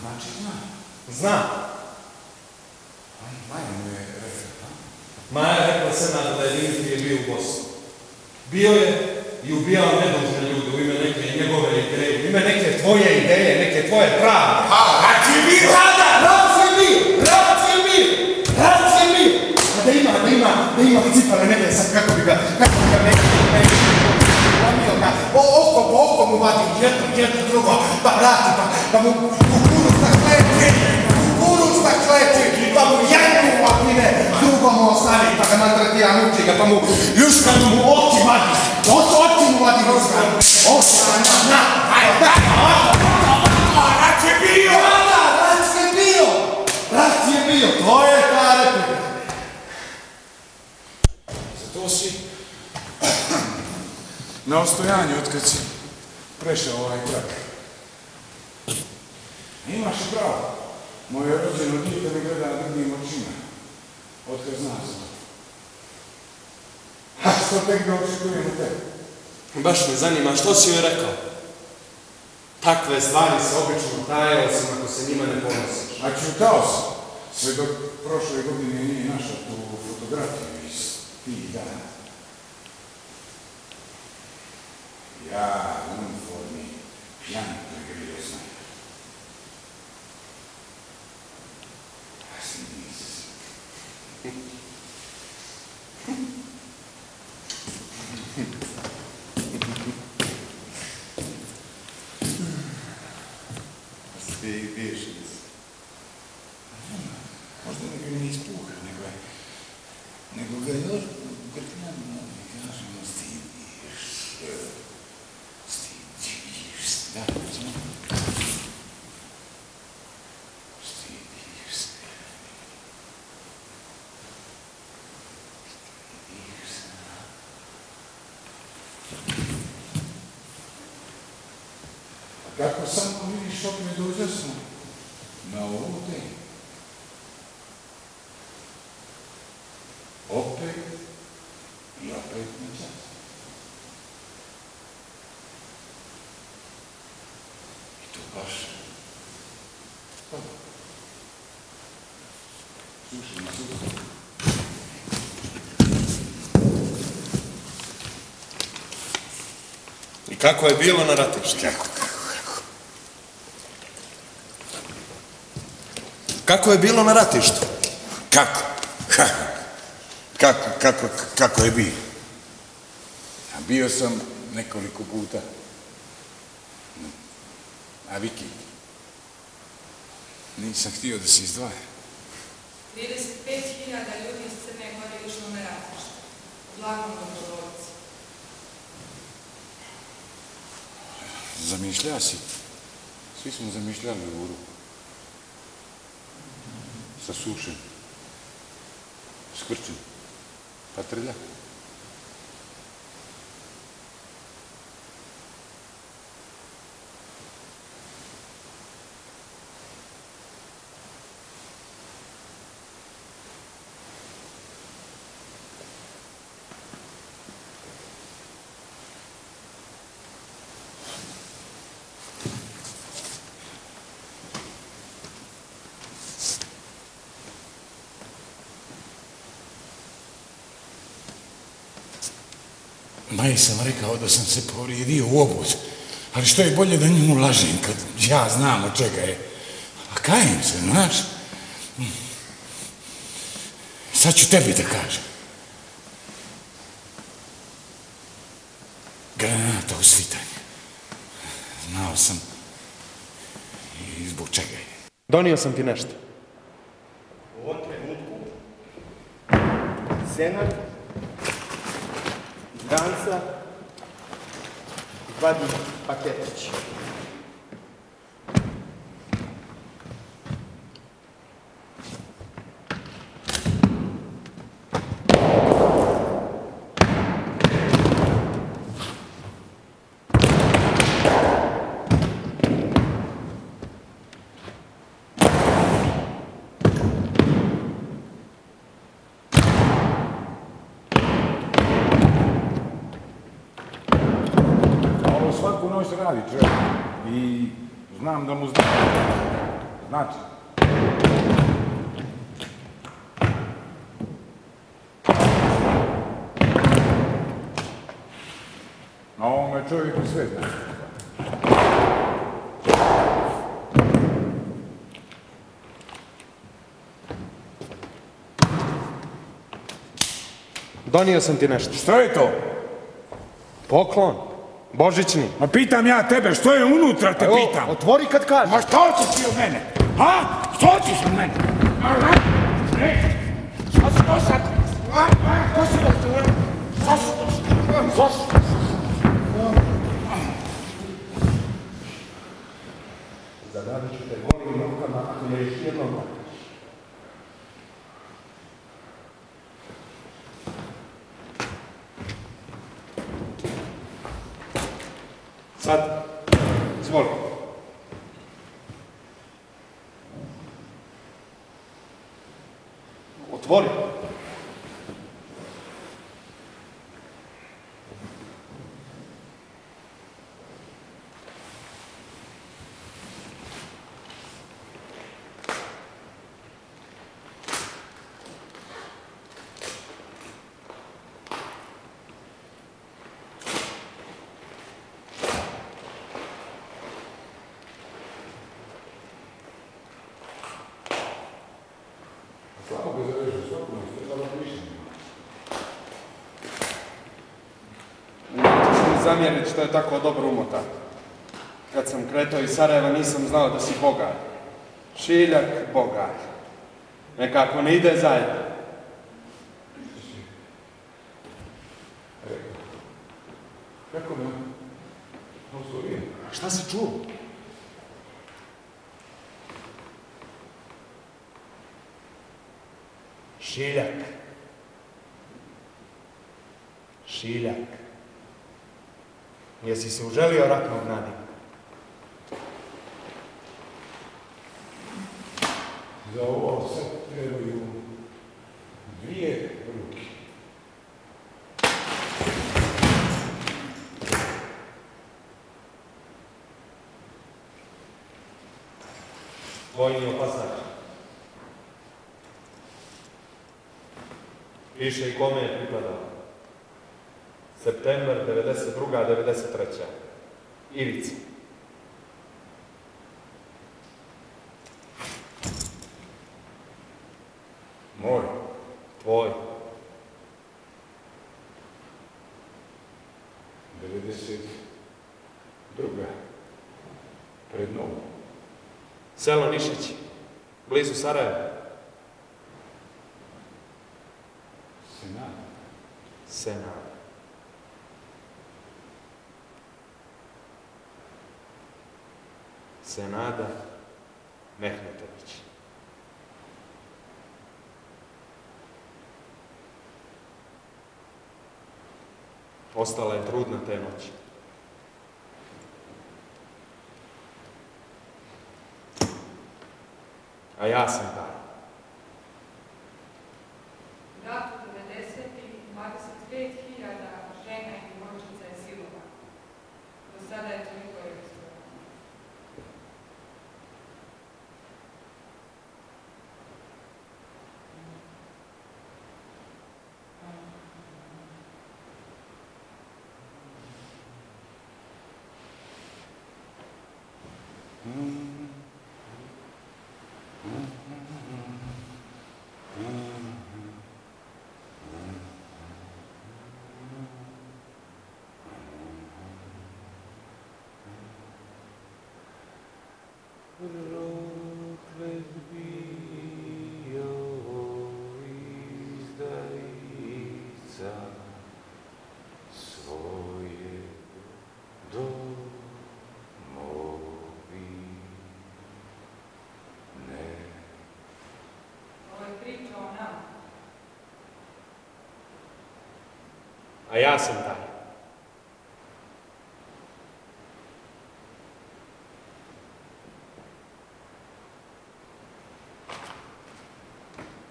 [SPEAKER 1] Znači zna.
[SPEAKER 10] Zna.
[SPEAKER 1] Maja mu je rekla.
[SPEAKER 10] Maja rekla Senada da je Dimitrije bio u Bosni. Bio je i ubijao nedužne ljude u ime neke njegove ideje, u ime neke tvoje ideje, neke tvoje prave.
[SPEAKER 1] Rat je bio!
[SPEAKER 10] Rat je bio! Da ima cipale neke sad kako bi ga oko po oko mu vadi jedno drugo, pa vrati, pa mu kukuruz na kleti, pa mu jednu opine, drugo mu ostavi, pa ga maltretira, muči ga, pa mu ljuškanu mu oči vadi, oči mu vadi ljuškanu, oči, na,
[SPEAKER 1] ostao si na ostojanje otkad si prešao ovaj prag. Imaš pravo. Moje rođeno dite mi gleda drugim očima. Otkad zna za to. A što tek da očekujem u tebi?
[SPEAKER 3] Baš me zanima, što si joj rekao? Takve stvari se obično taje, osim ako se njima ne ponosiš.
[SPEAKER 1] A čutao sam. Sve dok prošle godine nije našao tu fotografiju iz tih dana. Ja u uniformi, pjan pregrio znam. A si nisi.
[SPEAKER 3] Svi višnici.
[SPEAKER 1] Možda nego ne ispuha, nego ga još grkljamo i kažemo stidiš, da, znam. Stidiš se. Kako samo vidiš opet užasno na ovu temu. Opet i opet na čas. I to baš dobro. Slušaj na slušaj.
[SPEAKER 3] I kako je bilo na ratištu? Kako je bilo na ratištu?
[SPEAKER 1] Kako je bio? A bio sam nekoliko puta. A Viki, nisam htio da se izdvaja.
[SPEAKER 7] 35.000 ljudi iz Crne Gore išlo na ratište. Uglavnom dobrovoljci.
[SPEAKER 1] Zamišlja si. Svi smo zamišljali u ruku. Sasušen. Skvrčen. Patrlja. Maji sam rekao da sam se povrijedio u obuz, ali što je bolje da njemu lažem kad ja znam od čega je. A kajem se, znaš? Sad ću tebi da kažem. Granata u svitanje. Znao sam i zbog čega je.
[SPEAKER 3] Donio sam ti nešto.
[SPEAKER 6] U ovom trenutku Senad Danca vadi paketić.
[SPEAKER 1] Svaku noć radi čovjek i znam da mu znači. Na ovome čovjeku sve znači.
[SPEAKER 3] Donio sam ti nešto.
[SPEAKER 1] Što je to?
[SPEAKER 3] Poklon. Božićni.
[SPEAKER 1] Ma pitam ja tebe, što je unutra, te pitam?
[SPEAKER 3] Otvori kad kažeš.
[SPEAKER 1] Ma što ćeš ti od mene? Ha? Što ćeš od mene? Što si to sad? Što si to? Što si to?
[SPEAKER 3] Zadavit ću te golim rukama ako me još jednom lakaš.
[SPEAKER 12] Sad, izvoli. Otvori.
[SPEAKER 1] Slabo ga zavežu, svakome, što je dobro mišljenje.
[SPEAKER 12] Nećeš mi zamjeriti što je tako dobro umotan. Kad sam kretao iz Sarajeva nisam znao da si bogalj. Šiljak bogalj. Nekako ne ide zajedno.
[SPEAKER 1] Kako me osvojio?
[SPEAKER 12] Šta si čuo? Šiljak. Šiljak. Jesi se uželio ratnog nadimka?
[SPEAKER 1] Za ovo sad trebaju dvije ruke.
[SPEAKER 12] Vojni opasač. Piše i kome je pripadao. September 92. 93. Ivica.
[SPEAKER 1] Moj.
[SPEAKER 12] Tvoj.
[SPEAKER 1] 92. Pred novom.
[SPEAKER 12] Selo Nišić. Blizu Sarajeva.
[SPEAKER 1] Senada.
[SPEAKER 12] Senada. Senada Mehmetović. Ostala je trudna te noći. A ja sam taj.
[SPEAKER 7] Rat u 90-ih 25.000 žena i djevojčica je silovano. Do sada je toliko registrovano.
[SPEAKER 13] Proklet bio izdajica svoje domovine.
[SPEAKER 7] Ovo je priča o nama.
[SPEAKER 12] A ja sam taj.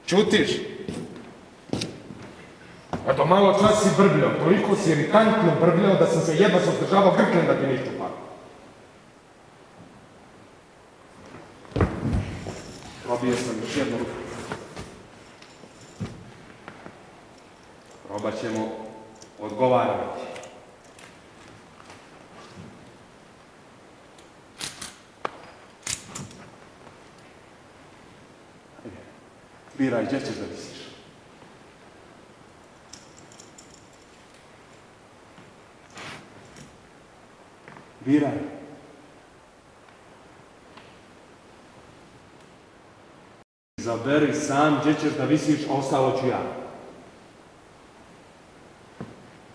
[SPEAKER 12] Čutiš? Eto, malo čas si brbljao, toliko si iritantno brbljao da sam se jedva suzdržavao grklem da ti ne iščupam. Probio sam još jednu ruku. Probat ćemo odgovarati. Biraj, gdje ćeš da visiš? Biraj. Zaberi sam gdje ćeš da visiš, a ostalo ću ja.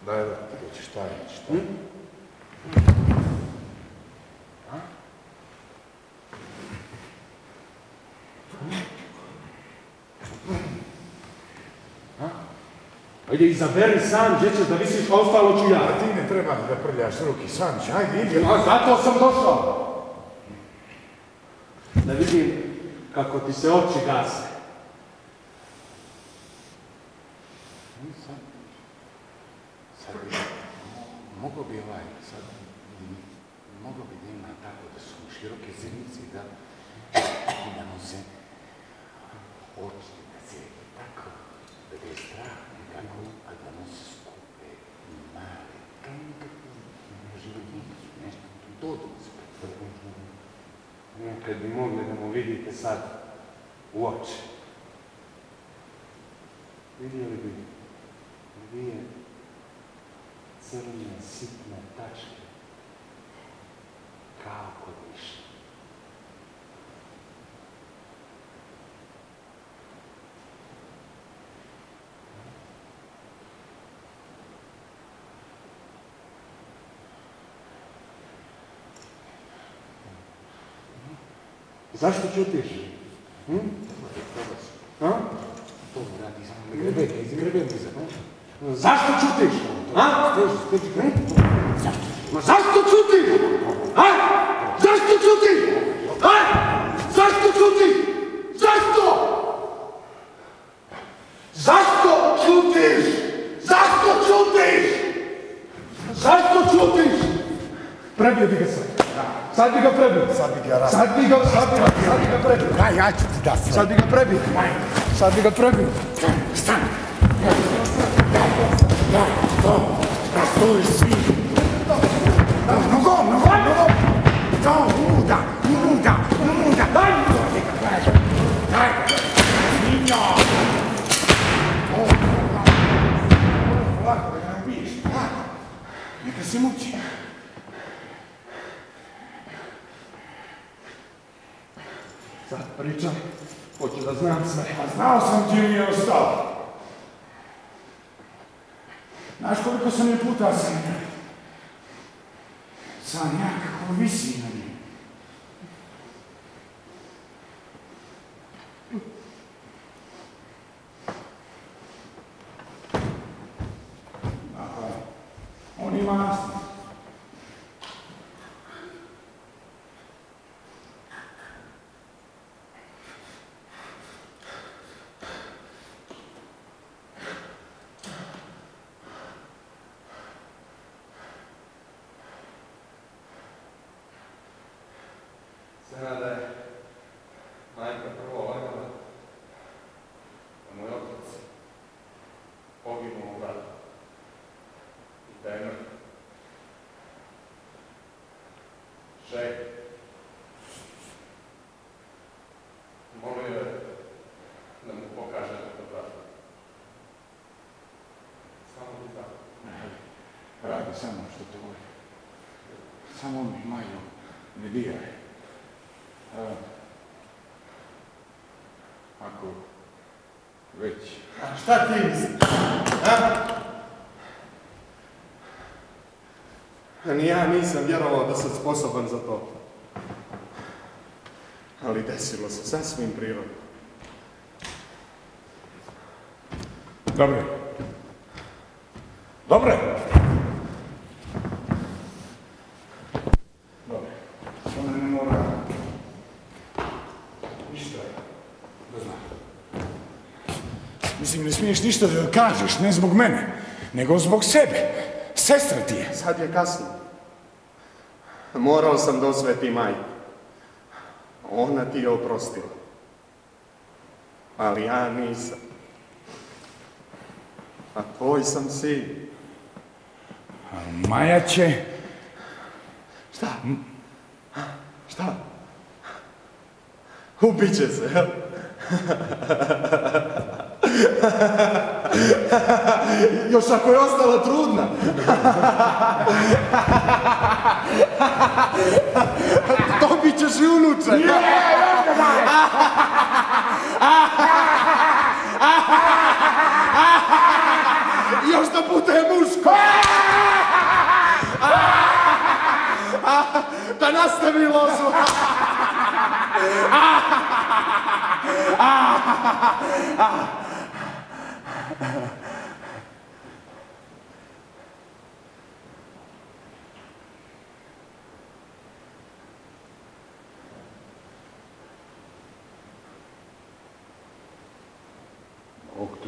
[SPEAKER 1] Daj da ti reći šta je, šta je.
[SPEAKER 12] Ajde, izaberi sam, gdje ćeš da visiš, a ostalo ću ja.
[SPEAKER 10] A ti ne trebaš da prljaš ruki, sam će, ajde, idi.
[SPEAKER 12] A zato sam došao. Da vidim kako ti se oči gase.
[SPEAKER 10] Sad bi, mogo bi sad, mogo bi da ima tako da su široke zenice i da mu se oči da se tako, da ga je strah nekako, a da mu se skupe male, kao nekako životnicu, nešto tu dodu se pretvrde.
[SPEAKER 12] Kad bi mogli da mu vidite sad u oči. Vidjeli bi dvije crne, sitne tačke, kao kod miša. Zašto ćutiš?
[SPEAKER 10] To radi samo grebe mi za.
[SPEAKER 12] Zašto ćutiš? Ma zašto ćutiš? Zašto ćutiš? Zašto ćutiš? Zašto? Zašto ćutiš? Zašto ćutiš? Zašto ćutiš? Prebio bi ga sad. Sad bi ga prebio. Sad bi ga prebio.
[SPEAKER 10] Daj, ja ću ti da sve.
[SPEAKER 12] Sad bi ga prebio. Sad bi ga prebio.
[SPEAKER 10] Stani. Daj, to. Da stojiš svi. Nogom. To, muda. Daj mi to. Daj. Svinjo. Lako da ga nabiješ. Neka se muči.
[SPEAKER 12] Sad pričam, hoću da znam sve.
[SPEAKER 10] A znao sam gdje mi je ostao. Znaš koliko sam je puta sanjao kako visi na njim. Dakle, on ima nastav.
[SPEAKER 12] Senada je majka prvo lagala da moj otac poginuo u ratu i da je mrtav. Šej molio je da mu pokaže kako pravda. Samo ti tako.
[SPEAKER 10] Radi samo što te voli. Samo mi, Majo, ne diraj. Ako već...
[SPEAKER 12] A šta ti misliš? Ni ja nisam vjerovao da sam sposoban za to. Ali desilo se sasvim prirodno.
[SPEAKER 10] Dobre. Samo ne mora ništa da zna. Mislim, ne smiješ ništa da kažeš, ne zbog mene, nego zbog sebe. Sestra ti je.
[SPEAKER 12] Sad je kasno. Morao sam da osvetim majku. Ona ti je oprostila. Ali ja nisam. A tvoj sam sin.
[SPEAKER 10] A Maja će...
[SPEAKER 12] Šta? Šta? Ubiće se, jel? Još ako je ostala trudna. Dobit ćeš i unuče. Još da bude muško. Da nastavi lozu.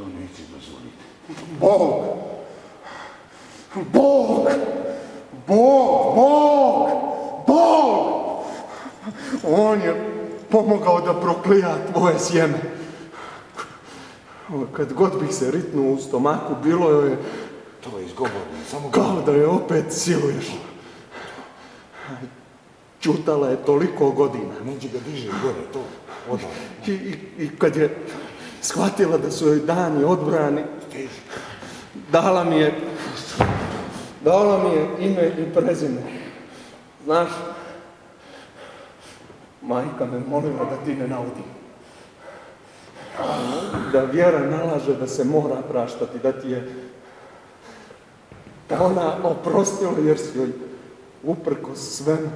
[SPEAKER 10] to neće dozvoliti. Bog! Bog! Bog! Bog! Bog! On je pomogao da proklija tvoje sjeme. Kad god bih se ritnuo u stomaku, bilo je...
[SPEAKER 13] To je izgovorno, samo...
[SPEAKER 10] Kao da je opet siluješ. Čutala je toliko godina.
[SPEAKER 13] Neđe ga diže gore, to odmah.
[SPEAKER 10] I kad je shvatila da su joj dani odbrani, dala mi je ime i prezime. Znaš, majka me molila da ti ne navodim. Da vjera nalaže da se mora praštati, da ti je ona oprostila jer si joj uprkos svemu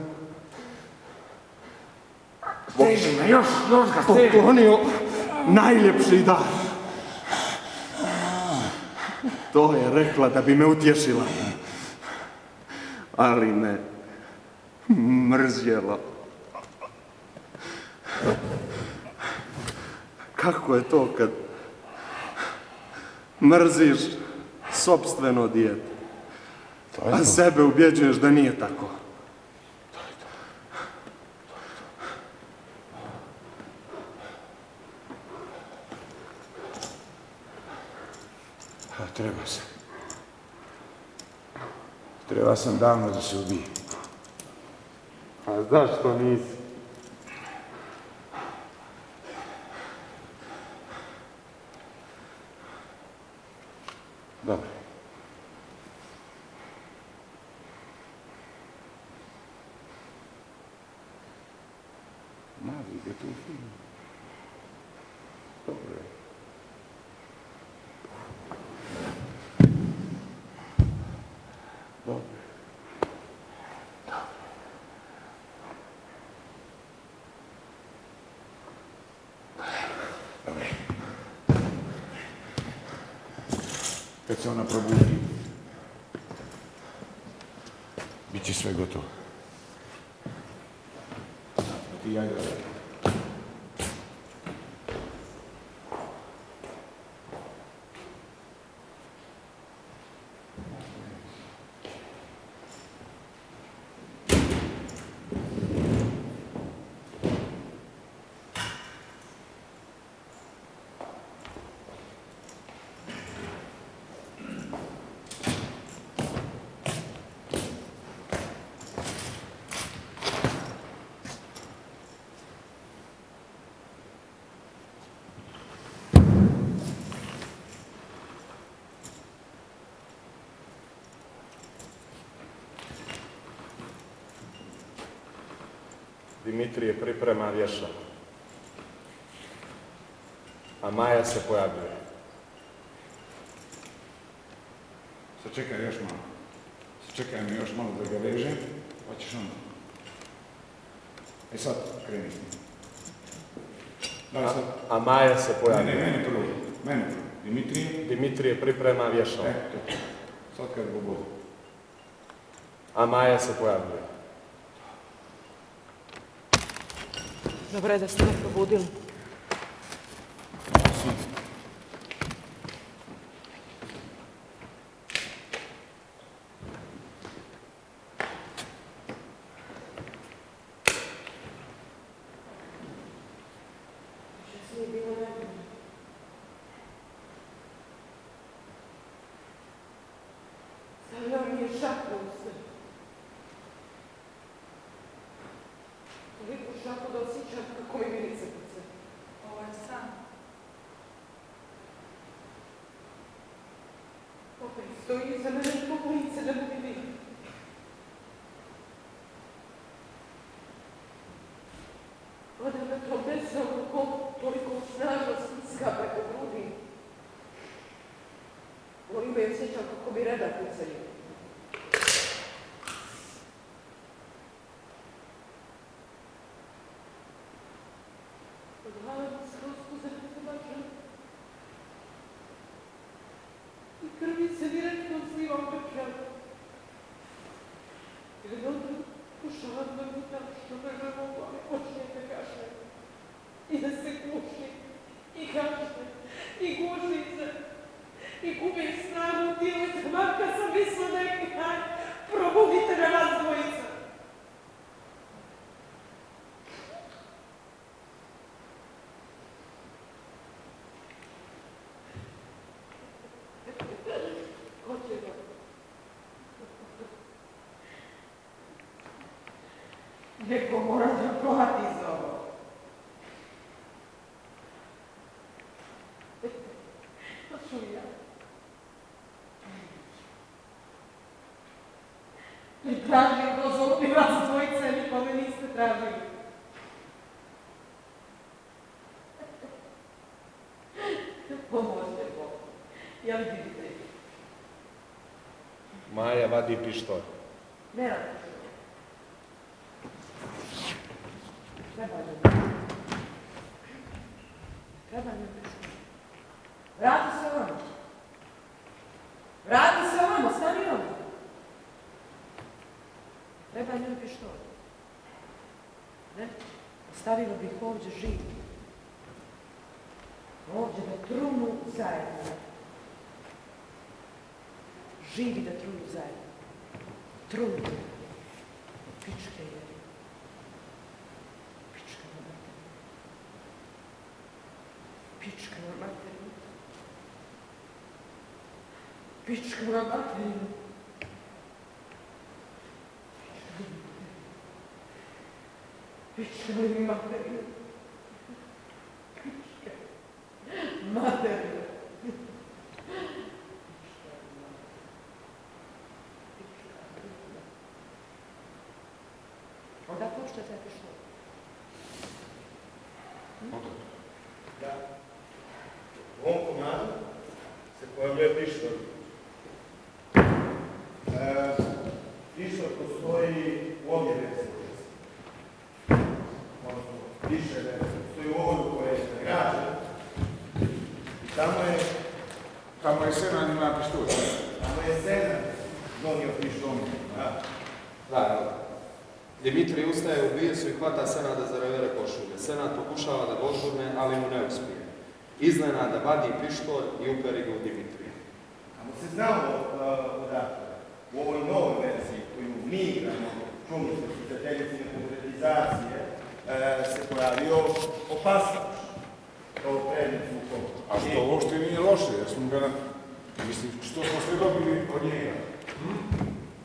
[SPEAKER 13] Steži me, još ga steži.
[SPEAKER 10] poklonio najljepši dar. To je rekla da bi me utješila, ali me mrzjela. Kako je to kad mrziš sopstveno dijete, a sebe ubjeđuješ da nije tako?
[SPEAKER 1] Treba sam davno da se ubijem.
[SPEAKER 10] A zašto nisi?
[SPEAKER 1] Dobro. Mali ga tu film. Dobro je. Dobro. Dobro. Kad se ona probudi, bit će sve gotovo. Ti ja gledam.
[SPEAKER 10] Dimitrije priprema vješanje, a Maja se pojavljuje.
[SPEAKER 1] Sačekaj još malo. Sačekaj mi još malo da ga vežem, pa ćeš onda. Sad kreni s njim.
[SPEAKER 10] A Maja se pojavljuje.
[SPEAKER 1] Ne, mene prvo.
[SPEAKER 10] Dimitrije priprema vješanje.
[SPEAKER 1] Sad kad go bude.
[SPEAKER 10] A Maja se pojavljuje.
[SPEAKER 8] Dobro je da ste me probudili. Stavljao mi je šaku u sve. Toliko šaku da osjećam kako mi virice puce.
[SPEAKER 7] Ovo je san.
[SPEAKER 8] Opet stoji iza mene zbog lice da me vidi. Voda me to besno rukom toliko snažno stiska preko grudi. Volim me i osjećam kako mi reda pucaju. Odvalam se Gospode Hrvatska i krvi se direktno sliva u grčan. I onda pokušavam da gutam što me ne mogu, ali počne da kašne. I da se kuši i kašne.
[SPEAKER 11] i guši se i gubim snagu u tijelu, taman kad sam mislila da je kraj, probudite me vas dvojica. Ko će ga? Neko mora da plati za ovo. To ću ja. Ne tražim dozvolu i vas dvojice, nikome niste tražili. Pomožite Bog. Jel vidite?
[SPEAKER 3] Maja vadi pištolj.
[SPEAKER 11] Ne radi. Treba mi pištolj. Vrati se ovamo. Vrati se ovamo, stani ovamo. Treba mi pištolj. Ne? Ostavila bih ovdje živi. Ovdje da trunu zajedno. Živi da trunu zajedno. Trunu. Pičke je. Pička na materiju. Pička na materiju. Pička na materiju. Pička na materiju. Materiju. Onda pošto te pištolj?
[SPEAKER 6] Da. U ovom komadu se pojavljuje pištolj. Pištolj postoji u obje verzije. Odnosno, više verzije. Postoji u ovoj koja je nagrađena.
[SPEAKER 1] Tamo je Senad ima pištolj.
[SPEAKER 6] Tamo je Senad donio pištolj.
[SPEAKER 3] Da. Dimitrij ustaje u bijesu i hvata Senada za revere košulje. Senad pokušava da ga odgurne, ali mu ne uspije. Iznenada vadi pištolj i uperi ga u Dimitrija.
[SPEAKER 6] Tamo se znamo odakle. U ovoj novoj verziji koju mi igramo, čumite prijateljici konkretizacije, se pojavio opasač kao predmet zvukom.
[SPEAKER 1] A što uopšte nije loše, jer smo ga, mislim, što smo sve dobili od njega.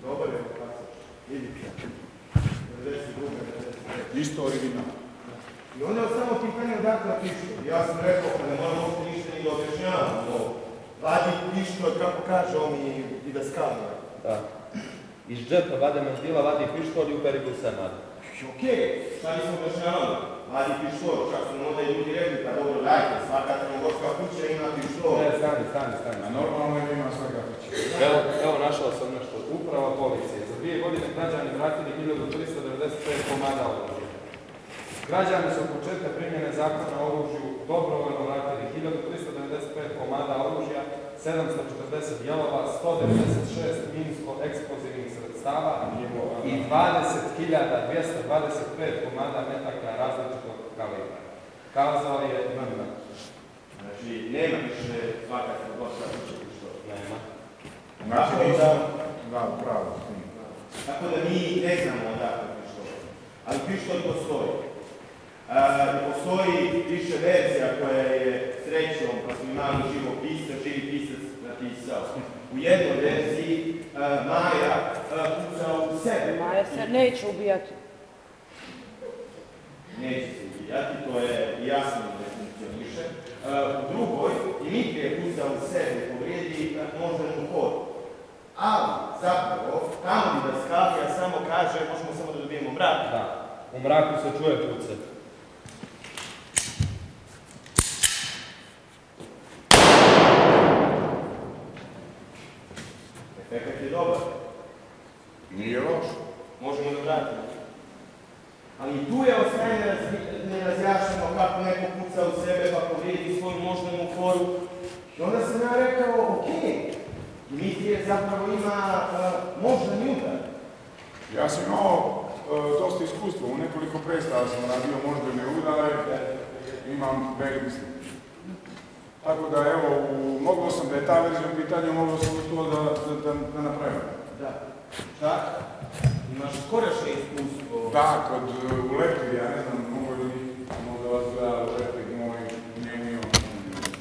[SPEAKER 6] Dobar je opasač, vidite. 92.
[SPEAKER 1] Isto original.
[SPEAKER 6] I onda je samo pitanje odakle pištolj. Ja sam rekao da ne moram uopšte ništa ni da objašnjavam ovo. Vadi pištolj, kako kaže on i da skaluje.
[SPEAKER 3] Da. Iz džepa vade mandila, vadi pištolj i uperi ga u Senad.
[SPEAKER 6] Okej, šta nisam objašnjavali? Vadi pištolj, čak su onda i ljudi rekli, pa dobro, dajte, svaka crnogorska kuća ima pištolj.
[SPEAKER 3] Ne, stani.
[SPEAKER 1] A normalno je da ima svaka kuća.
[SPEAKER 3] Evo, našao sam nešto. Uprava policije. Za 2 godine građani vratili 1395 komada oružja. Građani su od početka primjene zakona o oružju dobrovoljno vratili 1395 komada oružja, 740 jelova, 196 minsko-eksplozivnih sredstava i 20.225 komada metaka različitog kalibra. Kazao je Mrna.
[SPEAKER 6] Znači, nema više svaka crnogorska kuća pištolj.
[SPEAKER 3] Nema.
[SPEAKER 1] Da, pravo.
[SPEAKER 6] Tako da mi ne znamo odakle pištolj. Ali pištolj postoji. Postoji više verzija koja je srećom, pa smo imali živi pisac napisao. U jednoj verziji Maja pucao u sebe.
[SPEAKER 8] Maja se neće ubijati.
[SPEAKER 6] Neće se ubijati, to je jasno da funkcioniše. U drugoj, Dimitrij je pucao u sebe i povrijedi moždanu koru. Ali, zapravo, tamo bi da Skavija samo kaže, možemo samo da dobijemo mrak.
[SPEAKER 3] Da, u mraku se čuje puce.
[SPEAKER 6] Efekat je dobar.
[SPEAKER 1] Nije loš.
[SPEAKER 6] Možemo da vratimo. Ali i tu je ostaje nerazjašnjeno kako neko puca u sebe pa povrijedi svoju moždanu koru. I onda sam ja rekao, okej, Dimitrije zapravo ima moždani udar.
[SPEAKER 1] Ja sam imao dosta iskustva, u nekoliko predstava sam radio moždane udare, imam veliki slik. Tako da, evo, mogao sam da je ta verzija u pitanju, mogao sam to da napravim.
[SPEAKER 6] Da. Šta? Imaš skorašnje iskustvo?
[SPEAKER 1] Da, u Lepri, ja ne znam, mogu li možda vas gleda u Lepri, njemu i on.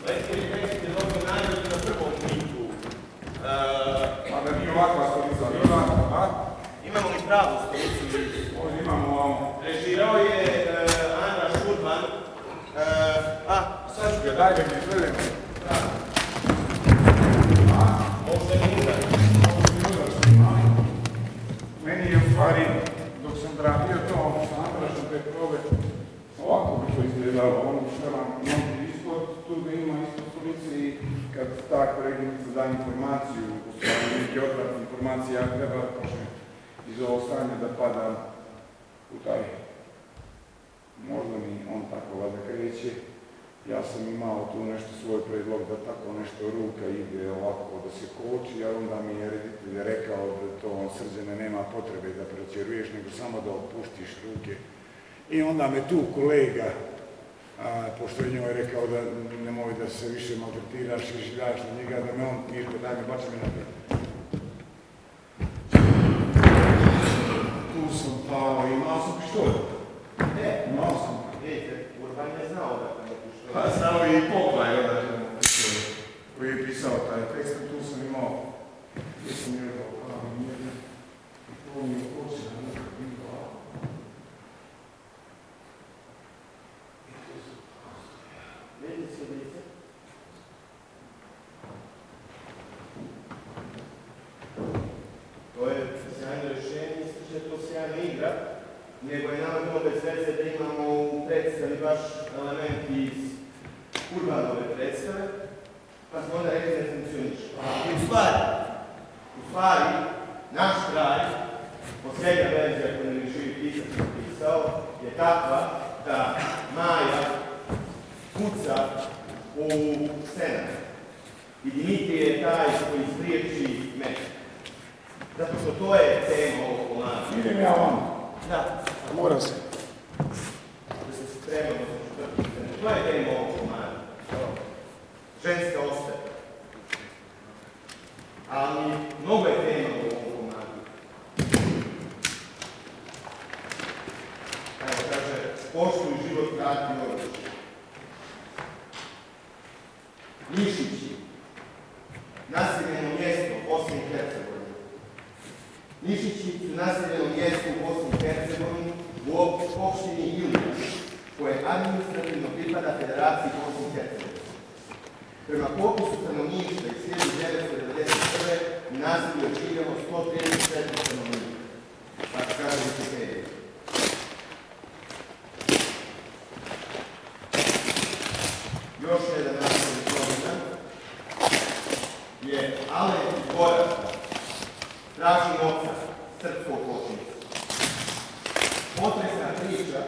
[SPEAKER 6] Lepri je dobro najbolji na prvom kliku.
[SPEAKER 1] Pa da nije ovakva stolica, a?
[SPEAKER 6] Imamo li pravu stolicu?
[SPEAKER 1] Ovdje imamo.
[SPEAKER 6] Režirao je Andra Šurban.
[SPEAKER 1] Sad ću ga, daj da mi izvedem.
[SPEAKER 6] Možda je udar.
[SPEAKER 1] Meni je u stvari, dok sam radio to sa Andrašom te probe, ovako bi to izgledalo. Ono što vam ispod, tu da ima ispod stolice i kad ta koleginica da informaciju, u stvari neki odvrat informacije, ja treba da počne iz ovog stanja da padam u taj. Možda mi on tako vada kreće. Ja sam imao tu nešto svoj predlog da tako nešto ruka ide ovako da se koči, a onda mi je reditelj rekao da to Srđane nema potrebe da pretjeruješ, nego samo da opustiš ruke. I onda me tu kolega, pošto je njoj rekao da nemoj da se više maltretiraš i žiljaš na njega, da me on mirko, daj me, baci me naprijed. Tu sam pao i imao sam pištolj. Imao sam.
[SPEAKER 6] Vidite, Urban je znao da je pištolj.
[SPEAKER 1] Pa znao i Poklaj odakle mu pištolj, koji je pisao taj tekst, tu sam imao, gdje sam je rekao, kao nije, to mi je ukoči na nekog bilo.
[SPEAKER 6] Vidite se lice. To je sjajno rješenje, mislim da je to sjajna igra, nego je nama bilo bez veze da imamo u predstavi baš element iz Urbanove predstave, pa smo onda rekli da funkcioniš. I u stvari, naš kraj, posljednja verzija koju nam je živi pisac napisao, je takva da Maja kuca u scenu. I Dimitrije je taj koji izpriječi meč. Zato što to je tema ovog komada.
[SPEAKER 1] Idem ja vam.
[SPEAKER 6] Da.
[SPEAKER 1] Mora se.
[SPEAKER 6] Da se spremamo za četvrtu scenu. To je tema ovog komada. Ženska ostaje. Ali mnogo je tema u ovom komadu. Evo kaže, poštuj život, krati oružje. Mišići. Naseljeno mjesto u Bosni i Hercegovini. Mišići su naseljeno mjesto u Bosni i Hercegovini u opštini Ilija, koje administrativno pripada Federaciji Bosni i Hercegovini. Prema popisu stanovništva iz 1991. u naselju je živjelo 134 stanovnika. Tako kaže Wikipedia. Još jedan naselje promjena je Alen Gorac, traži oca, srpskog počinca. Potresna priča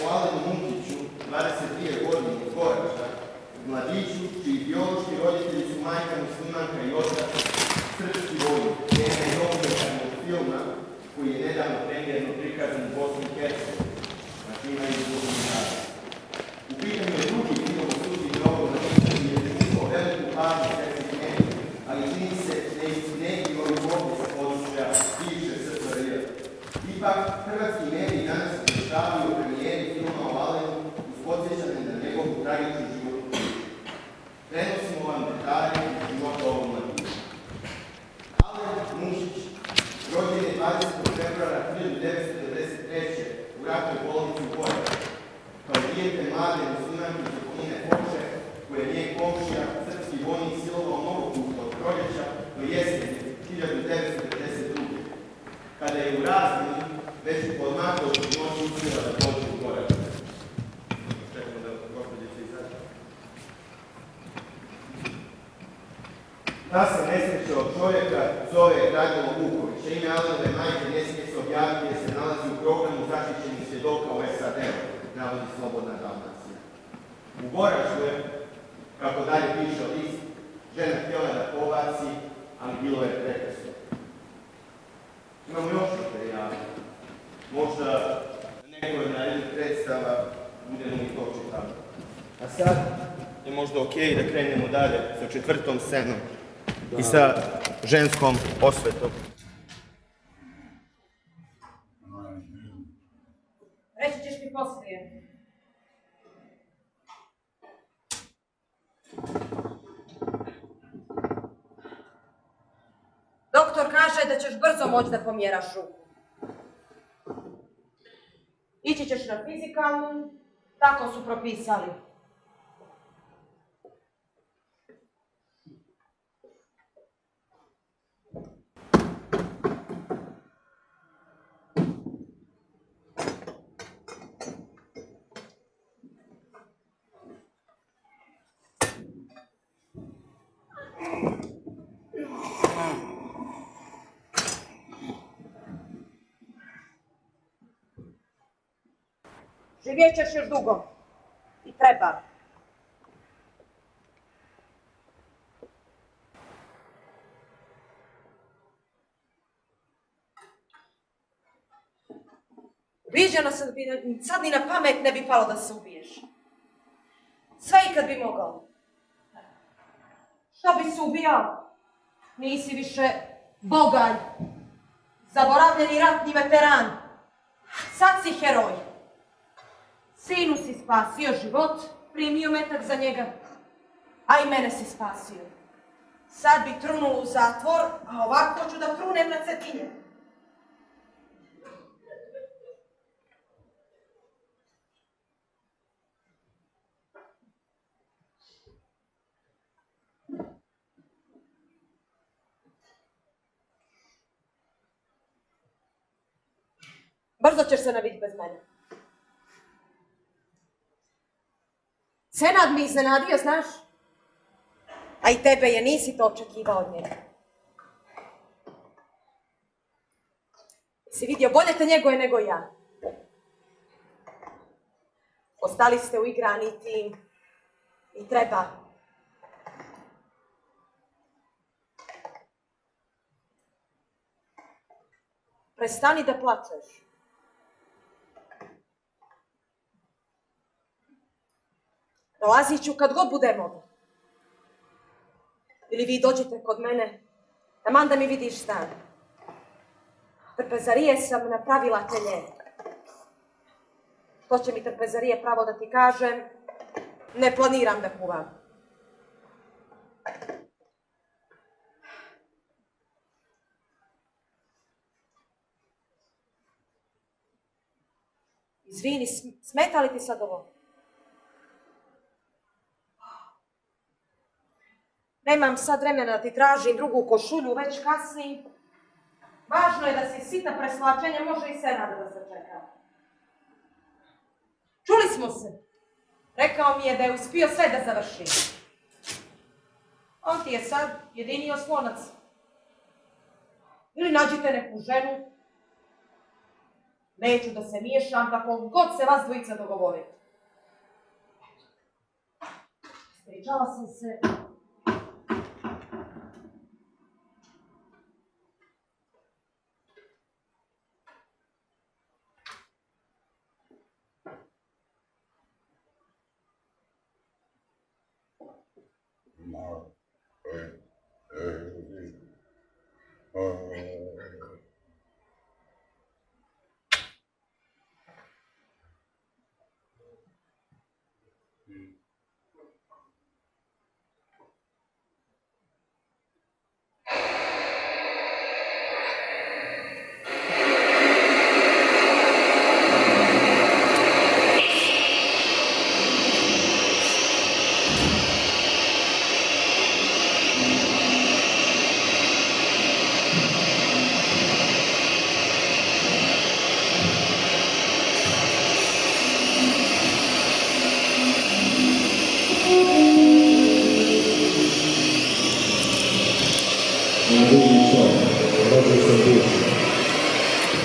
[SPEAKER 6] o Alenu Munkiću, 22 godine iz Gorača, mladiću, čiji biološki roditelji su majka muslimanka i otac srpski vojnik, tema je dokumentarnog filma koji je nedavno premijerno prikazan u Bosni i Hercegovini. Znači ima i dokumentarac. U pitanju je drugi film u sudbini ovog napisanja je prikupao veliku pažnju srpskih medija, ali čini se neki ovdje sa područja bivše SFRJ. Ipak, hrvatski mediji danas izvještavaju o premijeri filma o Alenu uz podsjećanje na njegovu tragičnu životu. Prenosimo vam detalje iz života ovog mladića. Alen Mušić, rođen je 20. februara 1993. u ratnoj bolnici u Goraču. Kao dijete mlade muslimanke Žeponine Hoše, koje je njen komšija, srpski vojnik silovao mnogo puta od proljeća do jeseni 1992. Kada je u razmini već u podmakao noći uspjela da dođe u Goraču. Čekamo da gospođice izađe. Ta se nesreća od čovjeka zove Radmilo Vuković. Ime Alenove majke ne smije se objaviti jer se nalazi u programu zaštićenih svjedoka u SAD-u, navodi Slobodna Dalmacija. U Goraču je, kako dalje piše list, žena htjela da pobaci, ali bilo je prekasno. Imamo još materijala. Možda na nekoj narednih predstava budemo i to čitati. A sad je možda možda ok da krenemo dalje sa 4. scenom i sa ženskom osvetom.
[SPEAKER 8] Reći ćeš mi poslije. Doktor kaže da ćeš brzo moći da pomjeraš ruku. Ići ćeš na fizikalnu, tako su propisali. Živjet ćeš još dugo. I treba. Viđeno sam, sad ni na pamet ne bi palo da se ubiješ. Sve i kad bi mogao. Što bi se ubijao? Nisi više bogalj. Zaboravljeni ratni veteran. Sad si heroj. Sinu si spasio život, primio metak za njega, a i mene si spasio. Sad bi trunuo u zatvor, a ovako ću da trunem na Cetinje. Brzo ćeš se naviti bez mene. Senad mi iznenadio, znaš? A i tebe je, nisi to očekivao od njega. Si vidio, bolje te njeguje nego ja. Ostali ste uigrani tim i treba. Prestani da plačeš. Dolazit ću kad god bude mogla. Ili vi dođete kod mene, taman da mi vidiš stan. Trpezarije sam napravila telje. To će mi trpezarije pravo da ti kažem, ne planiram da kuvam. Izvini, smeta li ti sad ovo? Nemam sad vremena da ti tražim drugu košulju, već kasni. Važno je da si sita, preslačenja, može i Senada da se čeka. Čuli smo se. Rekao mi je da je uspio sve da završi. On ti je sad jedini oslonac. Ili nađite neku ženu. Neću da se miješam kako god se vas dvojica dogovorite. Ispričala sam se.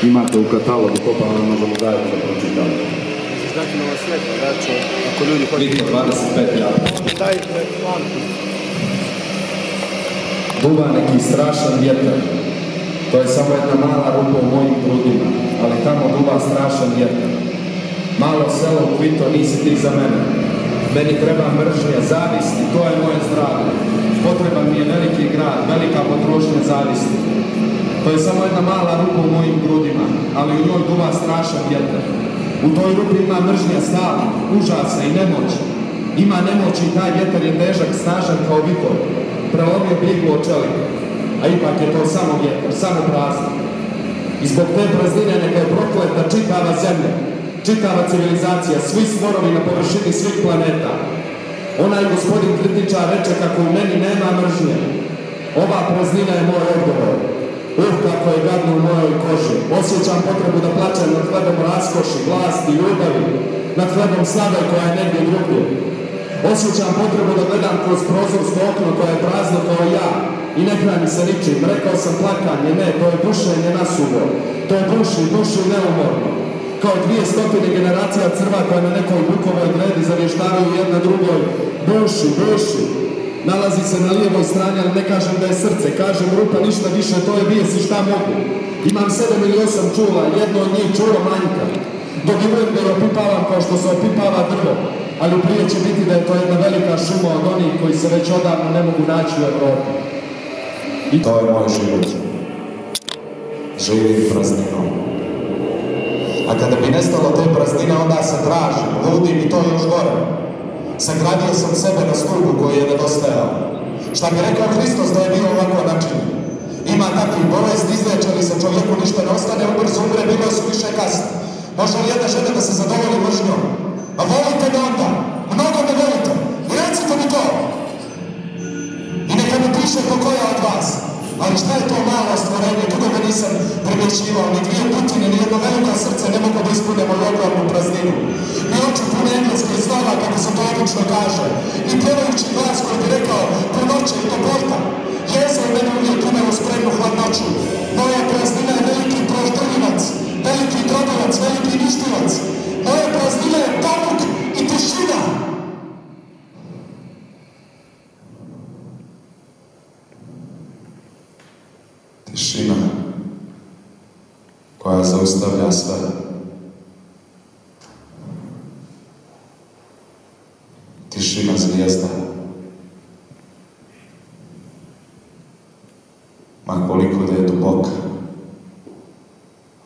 [SPEAKER 14] Imate u katalogu, to pa vam možemo zajedno da pročitamo.
[SPEAKER 2] Misliš da će nam osjetiti, znači, ako ljudi hoće...
[SPEAKER 14] Viktor, 25 javno.
[SPEAKER 2] Daj plan.
[SPEAKER 14] Duva neki strašan vjetar. To je samo jedna mala rupa u mojim grudima, ali tamo duva strašan vjetar. Malo selo, Kvito, nisi ti za mene. Meni treba mržnja, zavisti, to je moje zdravlje. Potreban mi je veliki grad, velika potrošnja zavisti. To je samo jedna mala rupa u mojim grudima, ali u njoj duva strašan vjetar. U toj rupi ima mržnja, stav, užasa i nemoć. Ima nemoć i taj vjetar je težak, snažan kao vihor. Prelomio biglu od čelika, a ipak je to samo vjetar, samo prazno. I zbog te praznine neka je prokleta čitava zemlja, čitava civilizacija, svi stvorovi na površini svih planeta. Onaj gospodin kritičar reče kako u meni nema mržnje. Ova praznina je moj odgovor. Kako je gadno u mojoj koži. Osjećam potrebu da plačem nad hlebom raskoši, vlasti, ljubavi, nad hlebom slave koja je negdje drugdje. Osjećam potrebu da gledam kroz prozorsko okno koje je prazno kao ja i ne hrani se ničim. Rekao sam plakanje, ne, to je bušenje nasuvo. To je buši neumorno. Kao 200 generacija crva koja na nekoj bukovoj gredi zavještavaju jedna drugoj. Buši. Nalazi se na lijevoj strani, ali ne kažem da je srce. Kažem rupa, ništa više, to je bijesi, šta mogu. Imam 7 ili 8 čula, jedno od njih čulo manjka. Dok uvijek da je opipavam kao što se opipava drvo. Ali prije će biti da je to jedna velika šuma od onih koji se već odavno ne mogu naći u Evropi.
[SPEAKER 15] I to je moj život. Živim prazninom. A kada bi nestalo te praznine, onda se tražim, ludim i to još gore. Sagradio sam sebe na stubu koji je nedostajao. Šta bi rekao Hristos da je bio ovako načinjen? Ima takvih bolesti, izleče li se čovjeku ništa ne ostane, ubrzo umre, bilo su više kasno. Može li jedna žena da se zadovolji mržnjom? A volite me onda, mnogo me volite, i recite mi to. I neka mi piše ko koja od vas. Ali šta je to malo stvorenje, dugo ga nisam primjećivao, ni dvije Putine, ni jedno veliko srce ne mogu da ispune moju ogromnu prazninu. Ni oči pune engleskih slava, kako se to obično kaže, ni pjevajući glas koji bi rekao punoće i toplota. Jeza je mene uvijek imao spremnu hladnoću. Moja praznina je veliki proždrljivac, veliki drogovac, veliki ništivac. Moja praznina je pamuk i tišina. Tišina koja zaustavlja sve. Tišina zvijezda. Ma koliko da je duboka,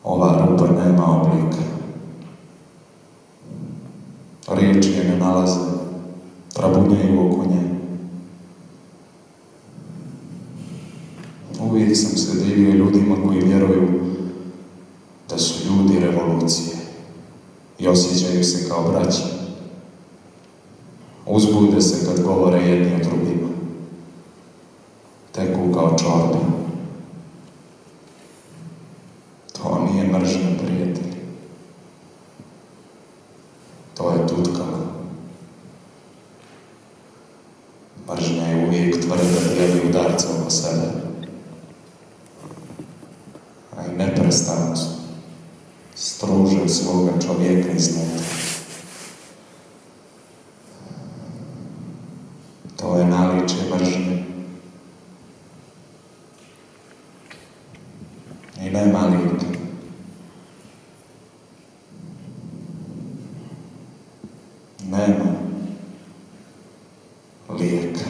[SPEAKER 15] ova rupa nema oblika. Riječi je ne nalaze, trabunjaju oko nje. Uvijek sam se divio ljudima koji vjeruju da su ljudi revolucije i osjećaju se kao braća. Uzbude se kad govore jedni o drugima. Teku kao čorbe. To nije mržnja, prijatelji. To je tutkava. Mržnja je uvijek tvrda, bijeli udarca oko sebe. A i neprestano struže svoga čovjeka iznutra. To je naličje mržnje. I nema lijeka. Nema lijeka.